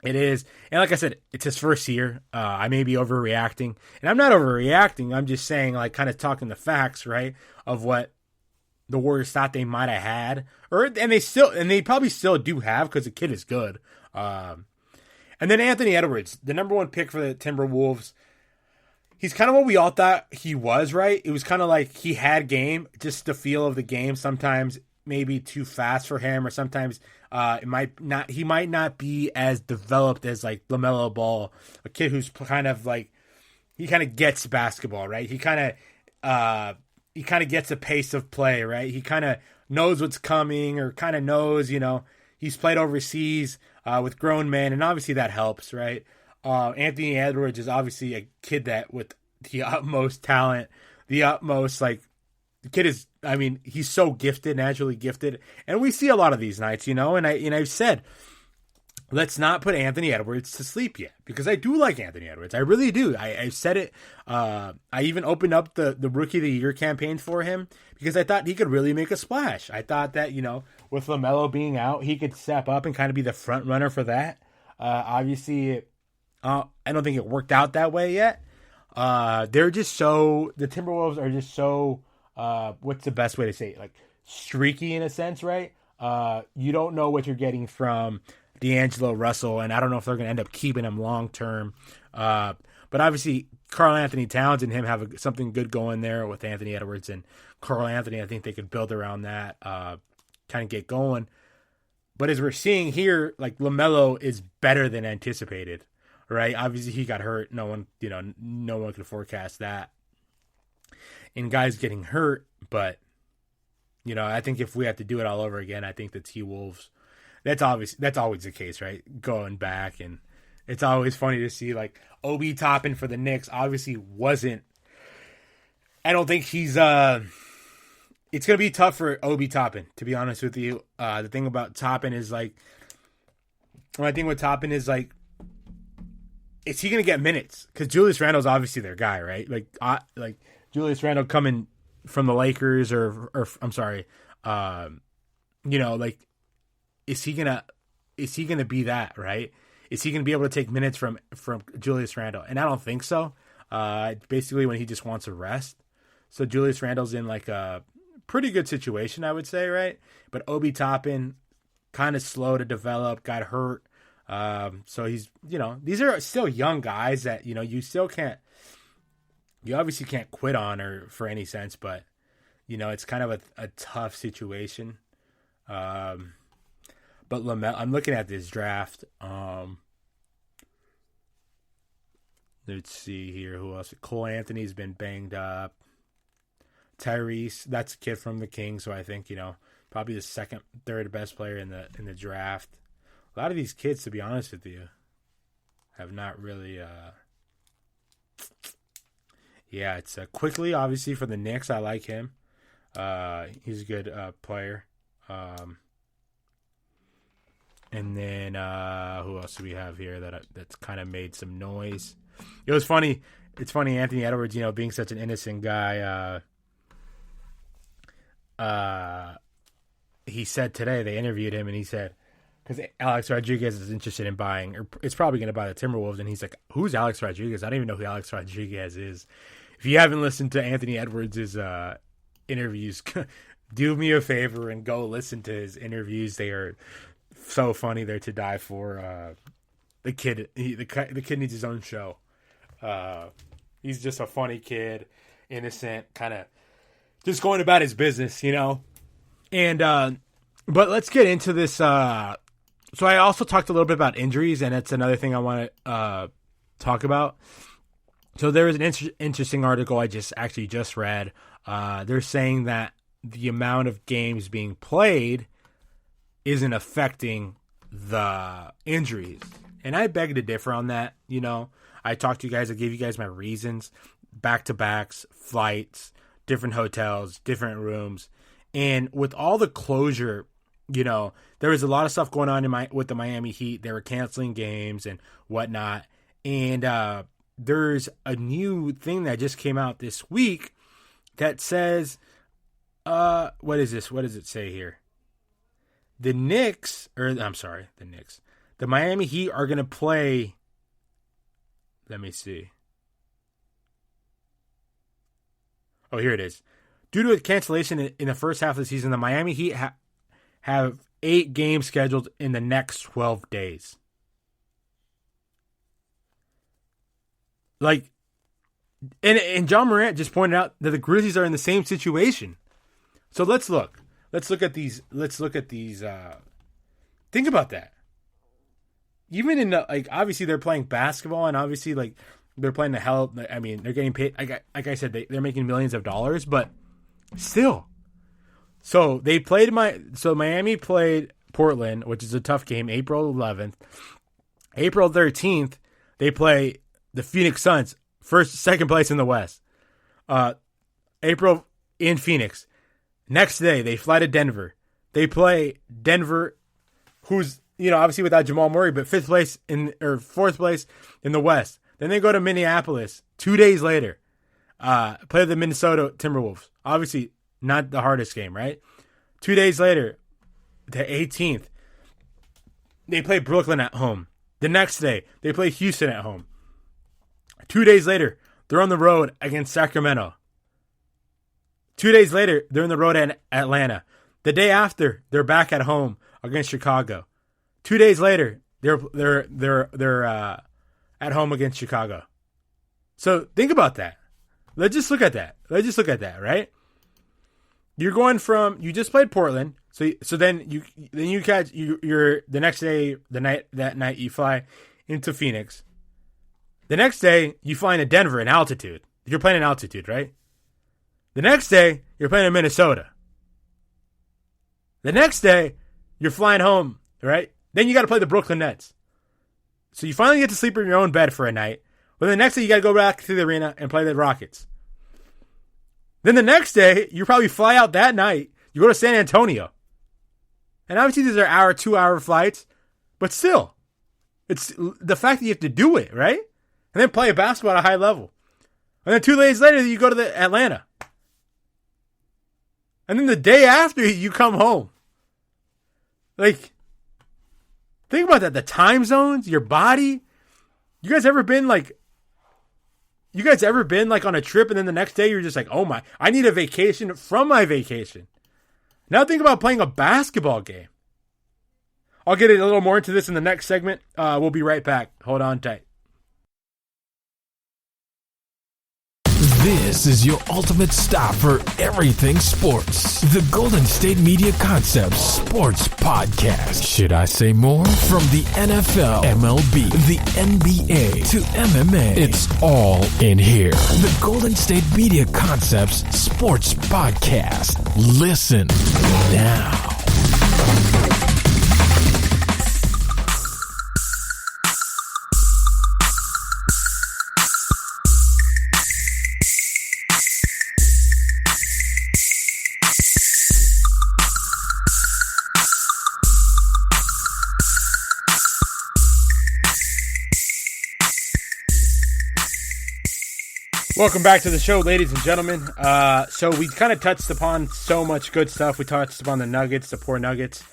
It is. And like I said, it's his first year. I may be overreacting. And I'm not overreacting. I'm just saying, kind of talking the facts, right, of what the Warriors thought they might have had. And they probably still do have because the kid is good. And then Anthony Edwards, the number one pick for the Timberwolves. He's kind of what we all thought he was, right? It was kind of he had game, just the feel of the game. Sometimes maybe too fast for him, or sometimes he might not be as developed as LaMelo Ball, a kid who's kind of he kind of gets basketball, right? He kind of gets a pace of play, right? He kind of knows what's coming, or kind of knows, he's played overseas with grown men, and obviously that helps, right? Anthony Edwards is obviously a kid that with the utmost talent, the kid is, he's so gifted, naturally gifted. And we see a lot of these nights, and I've said, let's not put Anthony Edwards to sleep yet, because I do like Anthony Edwards. I really do. I've said it. I even opened up the Rookie of the Year campaign for him because I thought he could really make a splash. I thought that, with LaMelo being out, he could step up and kind of be the front runner for that. Obviously, I don't think it worked out that way yet. The Timberwolves are just so, what's the best way to say it? Streaky in a sense, right? You don't know what you're getting from D'Angelo Russell, and I don't know if they're going to end up keeping him long term. But obviously, Karl Anthony Towns and him have something good going there with Anthony Edwards and Karl Anthony. I think they could build around that, kind of get going. But as we're seeing here, LaMelo is better than anticipated. Right, obviously he got hurt. No one could forecast that. And guys getting hurt, but I think if we have to do it all over again, I think the T-Wolves. That's always the case, right? Going back, and it's always funny to see Obi Toppin for the Knicks. Obviously, wasn't. I don't think he's. It's gonna be tough for Obi Toppin, to be honest with you. The thing about Toppin is my thing with Toppin is is he going to get minutes? Because Julius Randle's obviously their guy, right? Julius Randle coming from the Lakers, or I'm sorry, is he gonna be that, right? Is he gonna be able to take minutes from Julius Randle? And I don't think so. Basically, when he just wants a rest. So Julius Randle's in a pretty good situation, I would say, right? But Obi Toppin kind of slow to develop, got hurt. So he's, these are still young guys that, you still can't, you obviously can't quit on or for any sense, but, it's kind of a tough situation. But LaMelo, I'm looking at this draft. Let's see here. Who else? Cole Anthony's been banged up. Tyrese, that's a kid from the Kings, so I think, probably the second, third best player in the draft. A lot of these kids, to be honest with you, have not really. It's Quickly, obviously, for the Knicks. I like him. He's a good player. And then who else do we have here that's kind of made some noise? It was funny. it's funny, Anthony Edwards, being such an innocent guy, he said today, they interviewed him, and he said, because Alex Rodriguez is interested in buying, or it's probably going to buy the Timberwolves, and he's like, who's Alex Rodriguez? I don't even know who Alex Rodriguez is. If you haven't listened to Anthony Edwards' interviews, do me a favor and go listen to his interviews. They are so funny. They're to die for. The kid needs his own show. He's just a funny kid, innocent, kind of just going about his business, And but let's get into this. So I also talked a little bit about injuries, and that's another thing I want to talk about. So there was an interesting article I just read. They're saying that the amount of games being played isn't affecting the injuries. And I beg to differ on that. I talked to you guys. I gave you guys my reasons. Back-to-backs, flights, different hotels, different rooms. And with all the closure, there was a lot of stuff going on with the Miami Heat. They were canceling games and whatnot. And there's a new thing that just came out this week that says, what is this? What does it say here? The Miami Heat are going to play. Let me see. Oh, here it is. Due to a cancellation in the first half of the season, the Miami Heat have 8 games scheduled in the next 12 days. And John Morant just pointed out that the Grizzlies are in the same situation. So let's look. Let's look at these. Think about that. Even in obviously they're playing basketball, and obviously they're playing the hell. I mean, they're getting paid. Like I said, they're making millions of dollars, but still. So Miami played Portland, which is a tough game, April 11th. April 13th, they play the Phoenix Suns, second place in the West. April in Phoenix. Next day, they fly to Denver. They play Denver, who's obviously without Jamal Murray, but 4th place in the West. Then they go to Minneapolis 2 days later. Play the Minnesota Timberwolves. Obviously, not the hardest game, right? 2 days later, the 18th, they play Brooklyn at home. The next day, they play Houston at home. 2 days later, they're on the road against Sacramento. 2 days later, they're on the road at Atlanta. The day after, they're back at home against Chicago. 2 days later, they're at home against Chicago. So think about that. Let's just look at that, right? You're going from, you just played Portland, so then you catch you're the next day, that night you fly into Phoenix. The next day you fly into Denver in altitude. You're playing in altitude, right? The next day you're playing in Minnesota. The next day you're flying home, right? Then you got to play the Brooklyn Nets. So you finally get to sleep in your own bed for a night. But the next day you got to go back to the arena and play the Rockets. Then the next day, you probably fly out that night. You go to San Antonio. And obviously these are 2-hour flights. But still, it's the fact that you have to do it, right? And then play basketball at a high level. And then 2 days later, you go to the Atlanta. And then the day after, you come home. Think about that. The time zones, your body. You guys ever been on a trip and then the next day you're just like, oh my, I need a vacation from my vacation. Now think about playing a basketball game. I'll get a little more into this in the next segment. We'll be right back. Hold on tight. This is your ultimate stop for everything sports. The Golden State Media Concepts Sports Podcast. Should I say more? From the NFL, MLB, the NBA to MMA, it's all in here. The Golden State Media Concepts Sports Podcast. Listen now. Welcome back to the show, ladies and gentlemen. So we kind of touched upon so much good stuff. We touched upon the Nuggets, the poor Nuggets.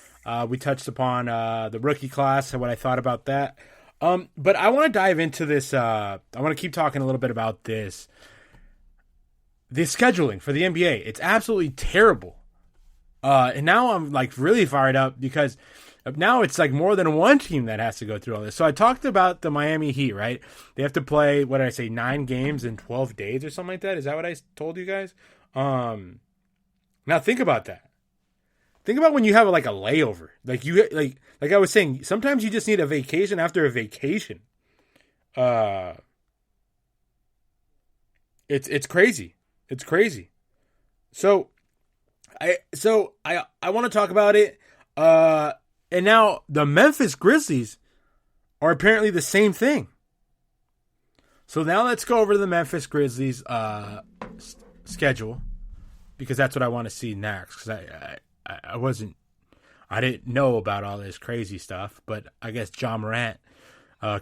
We touched upon the rookie class and what I thought about that. But I want to dive into this. I want to keep talking a little bit about this. The scheduling for the NBA. It's absolutely terrible. And now I'm like really fired up because now it's like more than one team that has to go through all this. So I talked about the Miami Heat, right? They have to play, what did I say, 9 games in 12 days or something like that. Is that what I told you guys? Now think about that. Think about when you have like a layover. Like I was saying, sometimes you just need a vacation after a vacation. It's crazy. It's crazy. So I want to talk about it. And now the Memphis Grizzlies are apparently the same thing. So now let's go over to the Memphis Grizzlies schedule, because that's what I want to see next. Because I didn't know about all this crazy stuff, but I guess Jamal Murray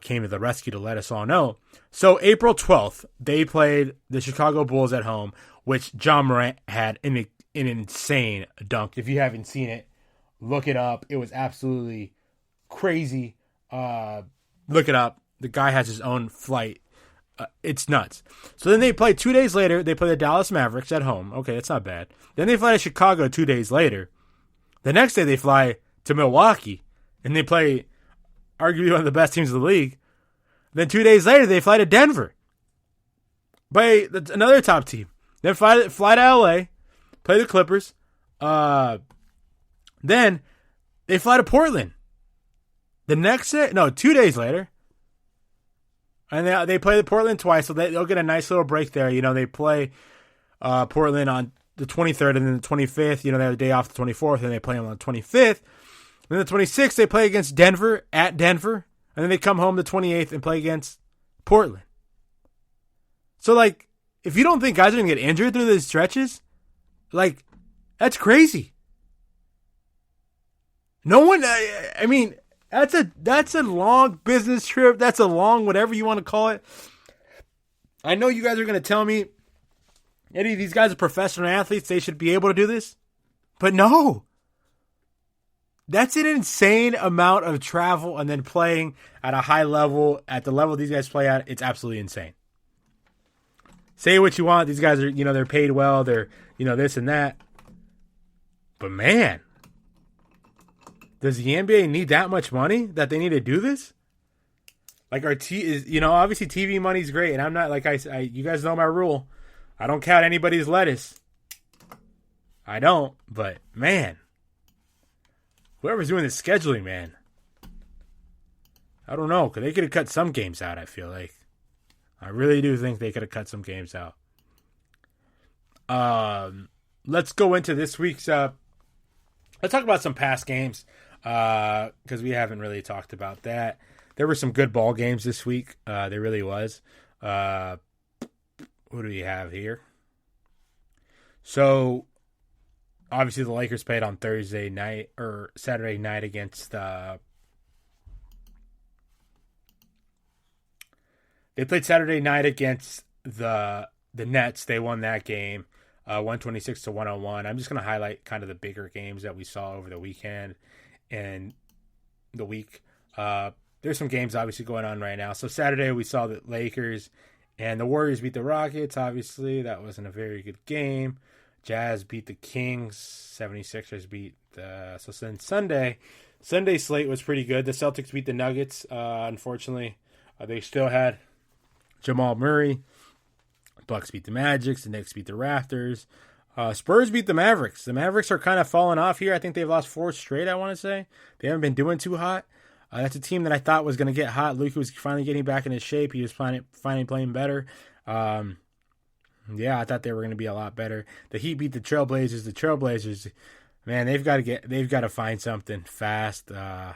came to the rescue to let us all know. So April 12th, they played the Chicago Bulls at home, which Jamal Murray had an insane dunk. If you haven't seen it, look it up. It was absolutely crazy. Look it up. The guy has his own flight. It's nuts. So then they play 2 days later. They play the Dallas Mavericks at home. Okay, that's not bad. Then they fly to Chicago 2 days later. The next day they fly to Milwaukee, and they play arguably one of the best teams in the league. Then 2 days later they fly to Denver, play another top team. Then fly to LA, play the Clippers. Then they fly to Portland. The next day, 2 days later. And they play the Portland twice, so they'll get a nice little break there. You know, they play Portland on the 23rd and then the 25th. You know, they have a day off the 24th, and they play them on the 25th. And then the 26th, they play against Denver, at Denver. And then they come home the 28th and play against Portland. So, like, if you don't think guys are going to get injured through these stretches, like, that's crazy. No one, I mean, that's a long business trip. That's a long whatever you want to call it. I know you guys are going to tell me any of these guys are professional athletes. They should be able to do this. But no. That's an insane amount of travel and then playing at a high level, at the level these guys play at. It's absolutely insane. Say what you want. These guys are, they're paid well. They're, this and that. But man, does the NBA need that much money that they need to do this? Like obviously TV money's great, and I'm not like you guys know my rule. I don't count anybody's lettuce. I don't, but man, whoever's doing the scheduling, man, I don't know, because they could have cut some games out. I feel like I really do think they could have cut some games out. Let's go into this week's. Let's talk about some past games. Because we haven't really talked about that. There were some good ball games this week. There really was. What do we have here? So, obviously the Lakers played on Thursday night or Saturday night against they played Saturday night against the Nets. They won that game, 126-101. I'm just going to highlight kind of the bigger games that we saw over the weekend and the week. There's some games obviously going on right now. So Saturday we saw the Lakers and the Warriors beat the Rockets. Obviously that wasn't a very good game. Jazz beat the Kings. 76ers beat the... So then Sunday slate was pretty good. The Celtics beat the Nuggets. Unfortunately, they still had Jamal Murray. Bucks beat the Magic. The Knicks beat the Raptors. Spurs beat the Mavericks. The Mavericks are kind of falling off here. I think they've lost 4 straight, I want to say. They haven't been doing too hot. That's a team that I thought was going to get hot. Luka was finally getting back in his shape. He was finally playing better. Yeah, I thought they were going to be a lot better. The Heat beat the Trailblazers. The Trailblazers, man, they've got to find something fast. I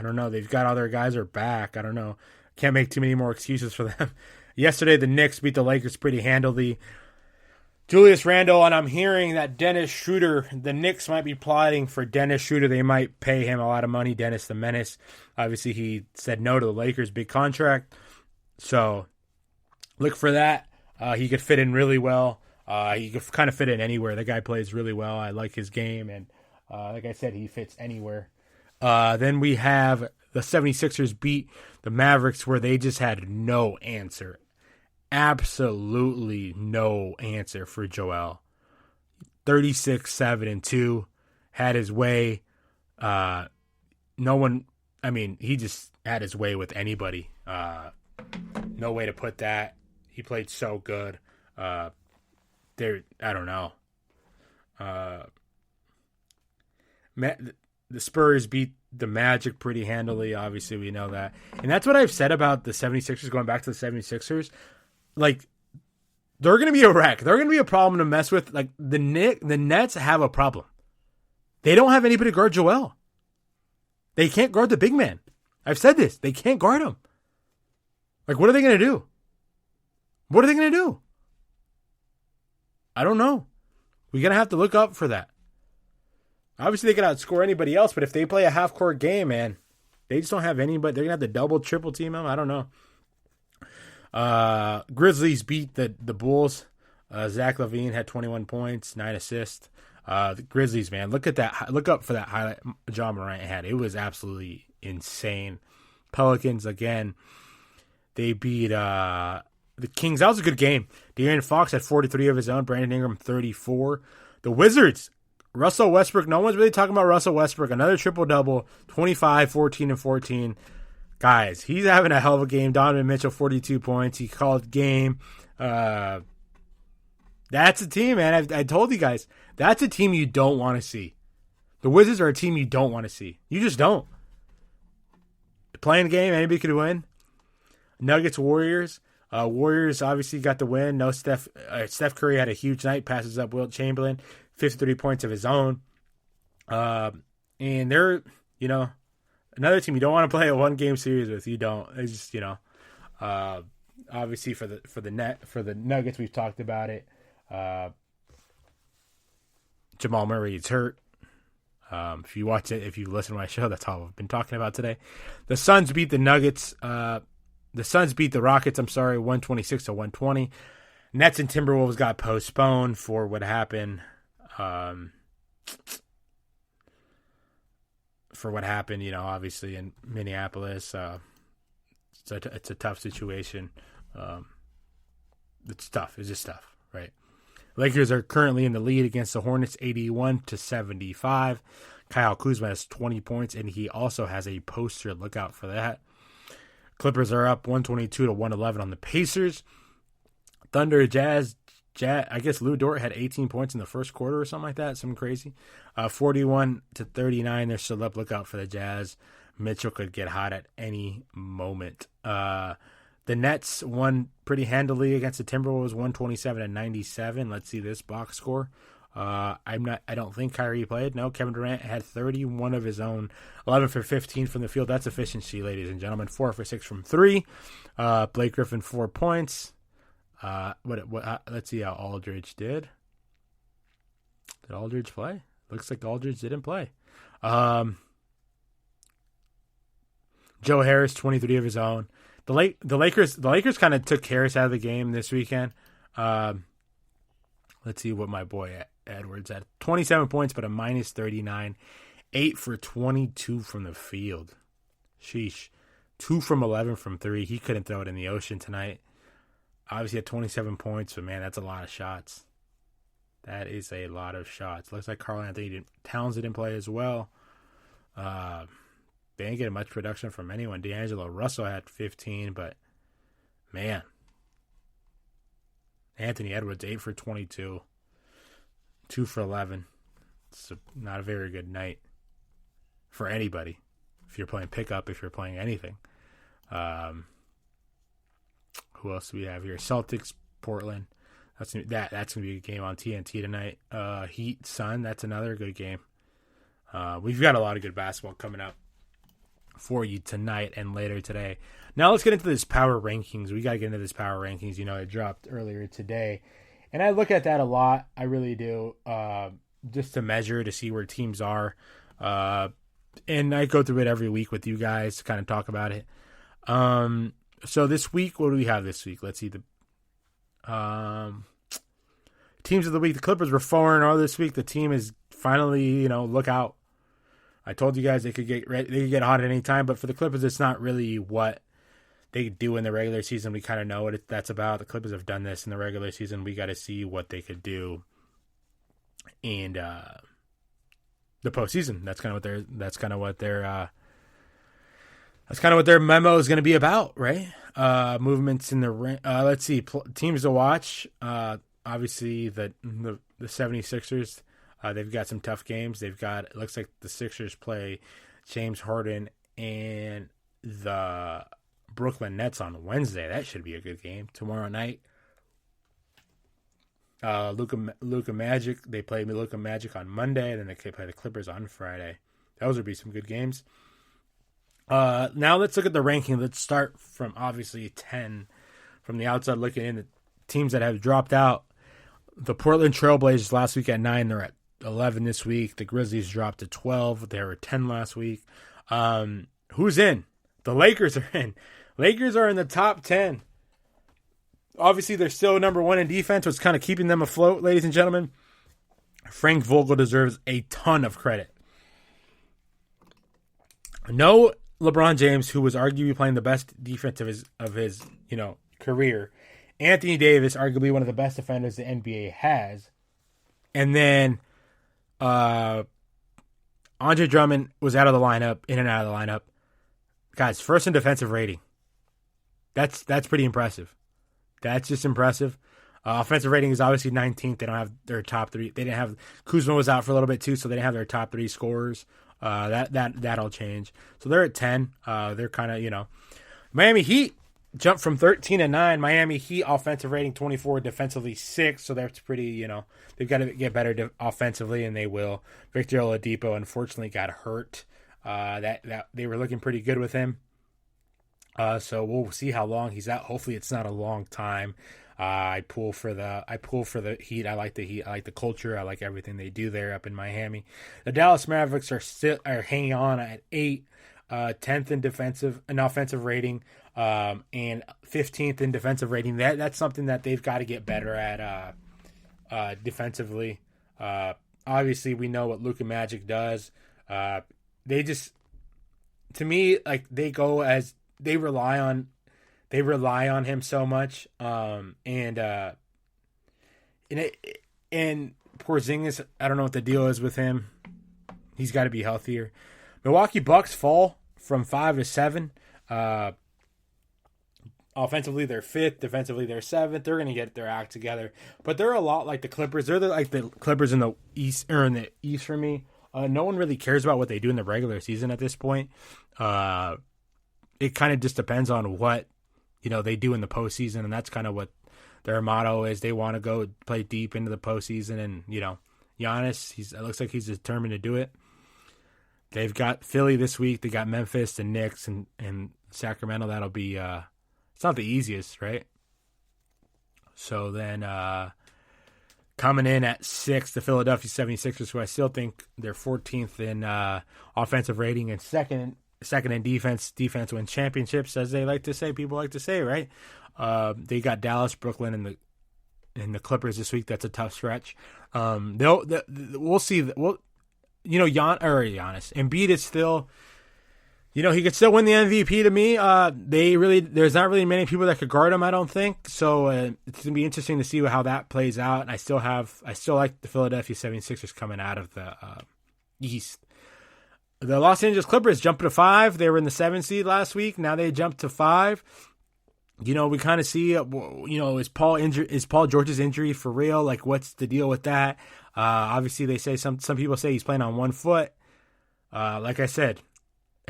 don't know. They've got all their guys are back. I don't know. Can't make too many more excuses for them. Yesterday, the Knicks beat the Lakers pretty handily. Julius Randle, and I'm hearing that Dennis Schroeder, the Knicks might be plotting for Dennis Schroeder. They might pay him a lot of money, Dennis the Menace. Obviously, he said no to the Lakers' big contract. So, look for that. He could fit in really well. He could kind of fit in anywhere. The guy plays really well. I like his game, and like I said, he fits anywhere. Then we have the 76ers beat the Mavericks, where they just had no answer. Absolutely no answer for Joel. 36-7-2, had his way. No one, I mean, he just had his way with anybody. No way to put that. He played so good. I don't know. The Spurs beat the Magic pretty handily. Obviously, we know that. And that's what I've said about the 76ers, going back to the 76ers. Like, they're going to be a wreck. They're going to be a problem to mess with. Like, the Nets have a problem. They don't have anybody to guard Joel. They can't guard the big man. I've said this. They can't guard him. Like, what are they going to do? What are they going to do? I don't know. We're going to have to look up for that. Obviously, they can outscore anybody else, but if they play a half-court game, man, they just don't have anybody. They're going to have to double, triple team them. I don't know. Grizzlies beat the Bulls. Zach LaVine had 21 points, 9 assists. The Grizzlies, man, look at that. Look up for that highlight Jamal Murray had. It was absolutely insane. Pelicans, again, they beat the Kings. That was a good game. De'Aaron Fox had 43 of his own. Brandon Ingram, 34. The Wizards, Russell Westbrook. No one's really talking about Russell Westbrook. Another triple-double, 25, 14, and 14. Guys, he's having a hell of a game. Donovan Mitchell, 42 points. He called game. That's a team, man. I told you guys. That's a team you don't want to see. The Wizards are a team you don't want to see. You just don't. Playing the game, anybody could win. Nuggets, Warriors. Warriors obviously got the win. No Steph Curry had a huge night. Passes up Wilt Chamberlain. 53 points of his own. And they're, another team you don't want to play a one-game series with. You don't. It's just, obviously for the Nuggets, we've talked about it. Jamal Murray is hurt. If you watch it, if you listen to my show, that's all I've been talking about today. The Suns beat the Nuggets. The Suns beat the Rockets, 126-120. Nets and Timberwolves got postponed for what happened. Obviously in Minneapolis. It's a tough situation. It's tough. It's just tough, right? Lakers are currently in the lead against the Hornets, 81-75. Kyle Kuzma has 20 points, and he also has a poster. Look out for that. Clippers are up 122-111 on the Pacers. Thunder, Jazz. I guess Lou Dort had 18 points in the first quarter or something like that. Something crazy. 41-39. They're still up. Look out for the Jazz. Mitchell could get hot at any moment. The Nets won pretty handily against the Timberwolves, 127-97. Let's see this box score. I don't think Kyrie played. No, Kevin Durant had 31 of his own, 11 for 15 from the field. That's efficiency, ladies and gentlemen. 4 for 6 from 3. Blake Griffin, 4 points. Let's see how Aldridge did. Did Aldridge play? Looks like Aldridge didn't play. Joe Harris, 23 of his own. The Lakers kind of took Harris out of the game this weekend. Let's see what my boy Edwards had. 27 points, but a minus 39. 8 for 22 from the field. Sheesh. 2 from 11 from 3. He couldn't throw it in the ocean tonight. Obviously had 27 points, but man, that's a lot of shots. That is a lot of shots. Looks like Karl Anthony Towns didn't play as well. They didn't get much production from anyone. D'Angelo Russell had 15, but man. Anthony Edwards, 8 for 22. 2 for 11. It's not a very good night for anybody. If you're playing pickup, if you're playing anything. Who else do we have here? Celtics, Portland. That's going to be a game on TNT tonight. Heat, Sun. That's another good game. We've got a lot of good basketball coming up for you tonight and later today. Now let's get into this power rankings. We got to get into this power rankings. It dropped earlier today. And I look at that a lot. I really do. Just to measure, to see where teams are. And I go through it every week with you guys to kind of talk about it. So this week, what do we have this week? Let's see. Teams of the week. The Clippers were 4-0 this week. The team is finally, look out. I told you guys they could get hot at any time, but for the Clippers, it's not really what they do in the regular season. We kind of know what that's about. The Clippers have done this in the regular season. We got to see what they could do in the postseason. That's kind of what their memo is going to be about, right? Movements in the ring. Let's see, teams to watch. Obviously, the 76ers. They've got some tough games. It looks like the Sixers play James Harden and the Brooklyn Nets on Wednesday. That should be a good game. Tomorrow night, Luka Magic. They play Luka Magic on Monday, and then they play the Clippers on Friday. Those would be some good games. Now let's look at the ranking. Let's start from obviously 10 from the outside looking in. The teams that have dropped out. The Portland Trailblazers last week at 9. They're at 11 this week. The Grizzlies dropped to 12. They were 10 last week. Who's in? The Lakers are in. Lakers are in the top 10. Obviously, they're still number one in defense, what's kind of keeping them afloat, ladies and gentlemen. Frank Vogel deserves a ton of credit. No LeBron James, who was arguably playing the best defense of his career. Anthony Davis, arguably one of the best defenders the NBA has. And then Andre Drummond was out of the lineup, in and out of the lineup. Guys, first in defensive rating. That's pretty impressive. That's just impressive. Offensive rating is obviously 19th. They don't have their top three. They didn't have Kuzma was out for a little bit too, so they didn't have their top three scorers. That'll change. So they're at 10. They're kind of Miami Heat jumped from 13 to 9. Miami Heat offensive rating 24, defensively 6. So that's pretty. They've got to get better offensively, and they will. Victor Oladipo unfortunately got hurt. That they were looking pretty good with him. So we'll see how long he's out. Hopefully, it's not a long time. I pull for the Heat. I like the Heat. I like the culture. I like everything they do there up in Miami. The Dallas Mavericks are hanging on at 8, 10th in offensive rating, and 15th in defensive rating. That's something that they've got to get better at defensively. Obviously, we know what Luka Magic does. They just, to me, like they rely on him so much. And Porzingis, I don't know what the deal is with him. He's got to be healthier. Milwaukee Bucks fall from 5 to 7. Offensively, they're 5th. Defensively, they're 7th. They're going to get their act together. But they're a lot like the Clippers. They're like the Clippers in the East for me. No one really cares about what they do in the regular season at this point. It kind of just depends on what they do in the postseason, and that's kind of what their motto is. They want to go play deep into the postseason, and Giannis, it looks like he's determined to do it. They've got Philly this week. They got Memphis, the Knicks, and Sacramento. That'll be it's not the easiest, right? So then coming in at 6, the Philadelphia 76ers, who I still think they're 14th in offensive rating and second in defense. Defense wins championships, as they like to say. People like to say, right? They got Dallas, Brooklyn, and the Clippers this week. That's a tough stretch. We'll see. Giannis. Embiid is still, he could still win the MVP to me. There's not really many people that could guard him, I don't think. So it's gonna be interesting to see how that plays out. And I still like the Philadelphia 76ers coming out of the East. The Los Angeles Clippers jumped to 5. They were in the 7th seed last week. Now they jumped to 5. We kind of see, is Paul George's injury for real? Like, what's the deal with that? Obviously, they say some people say he's playing on one foot. Like I said,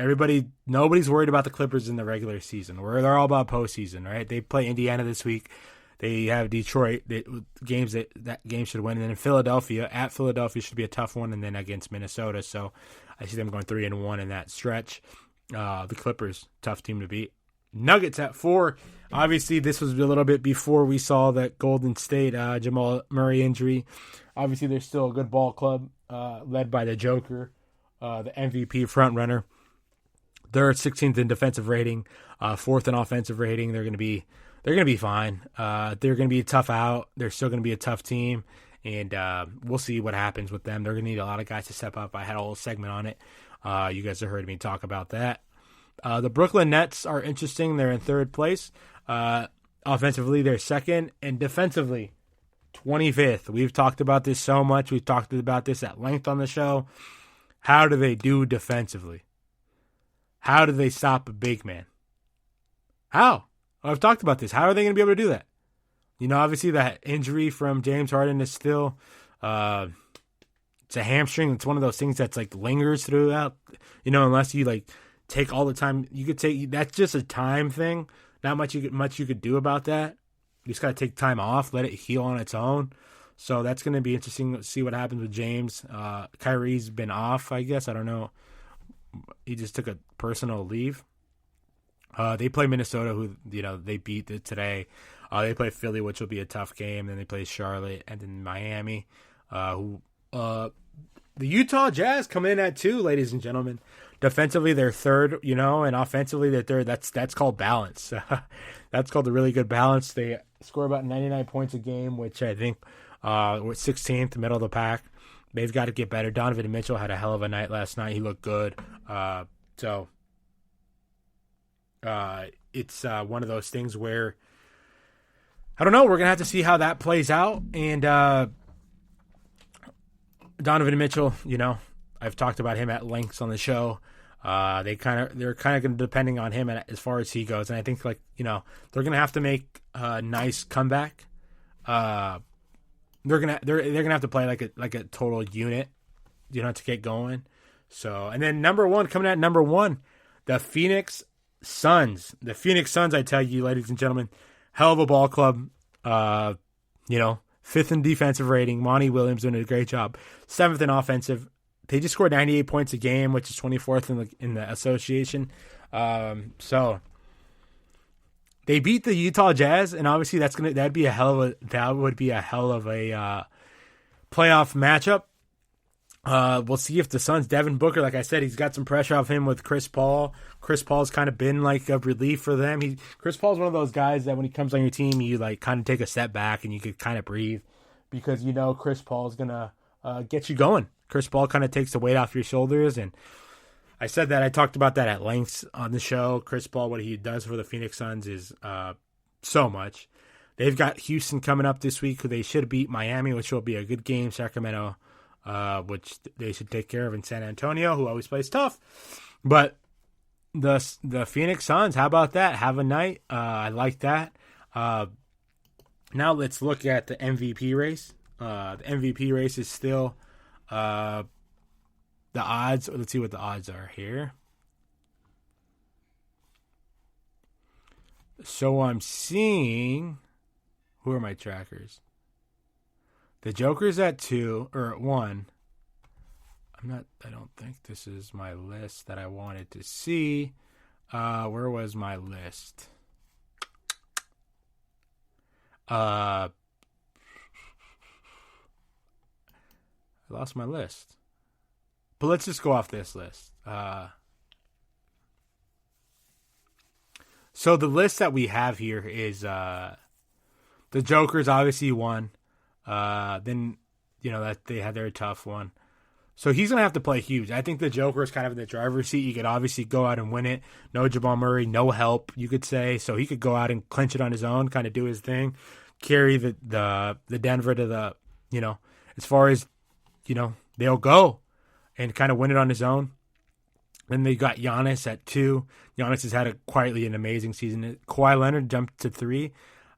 nobody's worried about the Clippers in the regular season. They're all about postseason, right? They play Indiana this week. They have Detroit. Games that game should win. And then Philadelphia should be a tough one, and then against Minnesota. So I see them going 3-1 in that stretch. The Clippers, tough team to beat. Nuggets at 4. Obviously, this was a little bit before we saw that Golden State Jamal Murray injury. Obviously, they're still a good ball club led by the Joker, the MVP frontrunner. They're 16th in defensive rating, 4th in offensive rating. They're going to be they're going to be fine. They're going to be a tough out. They're still going to be a tough team, and we'll see what happens with them. They're going to need a lot of guys to step up. I had a whole segment on it. You guys have heard me talk about that. The Brooklyn Nets are interesting. They're in third place. Offensively, they're second, and defensively, 25th. We've talked about this so much. We've talked about this at length on the show. How do they do defensively? How do they stop a big man? How? I've talked about this. How are they going to be able to do that? You know, obviously that injury from James Harden is still, it's a hamstring. It's one of those things that's like lingers throughout, you know, unless you like take all the time. You could take, that's just a time thing. Not much you could do about that. You just got to take time off, let it heal on its own. So that's going to be interesting to see what happens with James. Kyrie's been off, I guess. I don't know. He just took a personal leave. They play Minnesota, who, you know, they beat today. They play Philly, which will be a tough game. Then they play Charlotte and then Miami. The Utah Jazz come in at 2, ladies and gentlemen. Defensively, they're third, you know, and offensively, they're third. That's called balance. That's called a really good balance. They score about 99 points a game, which I think was 16th, middle of the pack. They've got to get better. Donovan Mitchell had a hell of a night last night. He looked good. It's one of those things where, I don't know, we're going to have to see how that plays out. And Donovan Mitchell, you know, I've talked about him at lengths on the show. They're kind of going to depending on him as far as he goes. And I think, like, you know, they're going to have to make a nice comeback. They're going to have to play like a total unit, you know, to get going. So, and then coming at number 1, the Phoenix Suns. The Phoenix Suns, I tell you, ladies and gentlemen, hell of a ball club. You know, 5th in defensive rating. Monty Williams doing a great job. 7th in offensive. They just scored 98 points a game, which is 24th in the association. So they beat the Utah Jazz, and obviously that would be a hell of a playoff matchup. We'll see if the Suns, Devin Booker, like I said, he's got some pressure off him with Chris Paul. Chris Paul's kind of been like a relief for them. Chris Paul's one of those guys that when he comes on your team, you like kind of take a step back and you could kind of breathe because you know Chris Paul's gonna get you going. Chris Paul kind of takes the weight off your shoulders, and I said that. I talked about that at length on the show. Chris Paul, what he does for the Phoenix Suns is so much. They've got Houston coming up this week, who they should beat Miami, which will be a good game. Sacramento, which they should take care of, in San Antonio, who always plays tough. But the Phoenix Suns, how about that? Have a night. I like that. Now let's look at the MVP race. The MVP race is still the odds. Let's see what the odds are here. So I'm seeing, who are my trackers? The Joker's at 2 or at 1. I don't think this is my list that I wanted to see. Where was my list? I lost my list. But let's just go off this list. So the list that we have here is the Joker's obviously won. Then, you know, that they had their tough one. So he's going to have to play huge. I think the Joker is kind of in the driver's seat. He could obviously go out and win it. No Jamal Murray, no help, you could say. So he could go out and clinch it on his own, kind of do his thing, carry the Denver to the, you know, as far as, you know, they'll go and kind of win it on his own. Then they got Giannis at 2. Giannis has had quietly an amazing season. Kawhi Leonard jumped to 3.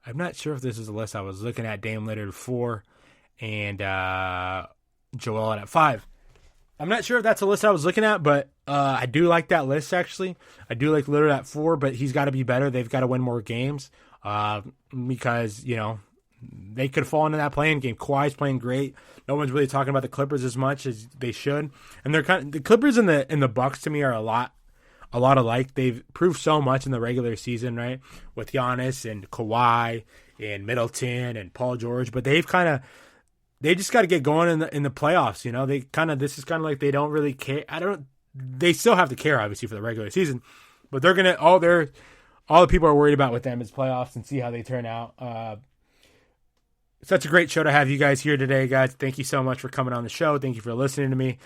I'm not sure if this is the list I was looking at. Dame Lillard at 4 and Joel at 5. I'm not sure if that's a list I was looking at, but I do like that list, actually. I do like Lillard at 4, but he's got to be better. They've got to win more games because, you know, they could fall into that playing game. Kawhi's playing great. No one's really talking about the Clippers as much as they should. And they're the Clippers and the Bucks to me are a lot alike. They've proved so much in the regular season, right? With Giannis and Kawhi and Middleton and Paul George, but they just got to get going in the playoffs. You know, this is kind of like they don't really care. They still have to care obviously for the regular season, but they're gonna all all the people are worried about with them is playoffs and see how they turn out. Such a great show to have you guys here today, guys. Thank you so much for coming on the show. Thank you for listening to me.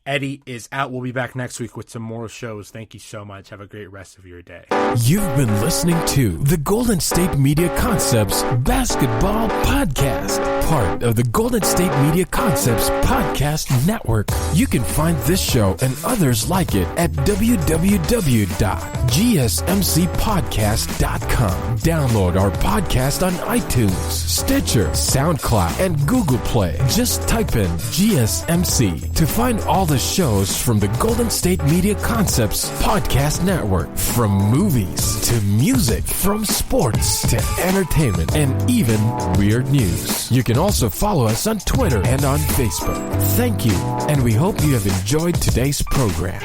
Eddie is out. We'll be back next week with some more shows. Thank you so much. Have a great rest of your day. You've been listening to the Golden State Media Concepts Basketball Podcast, part of the Golden State Media Concepts Podcast Network. You can find this show and others like it at www.gsmcpodcast.com. Download our podcast on iTunes, Stitcher, SoundCloud, and Google Play. Just type in GSMC to find all the shows from the Golden State Media Concepts Podcast Network. From movies to music, from sports to entertainment, and even weird news. You can also follow us on Twitter and on Facebook. Thank you, and we hope you have enjoyed today's program.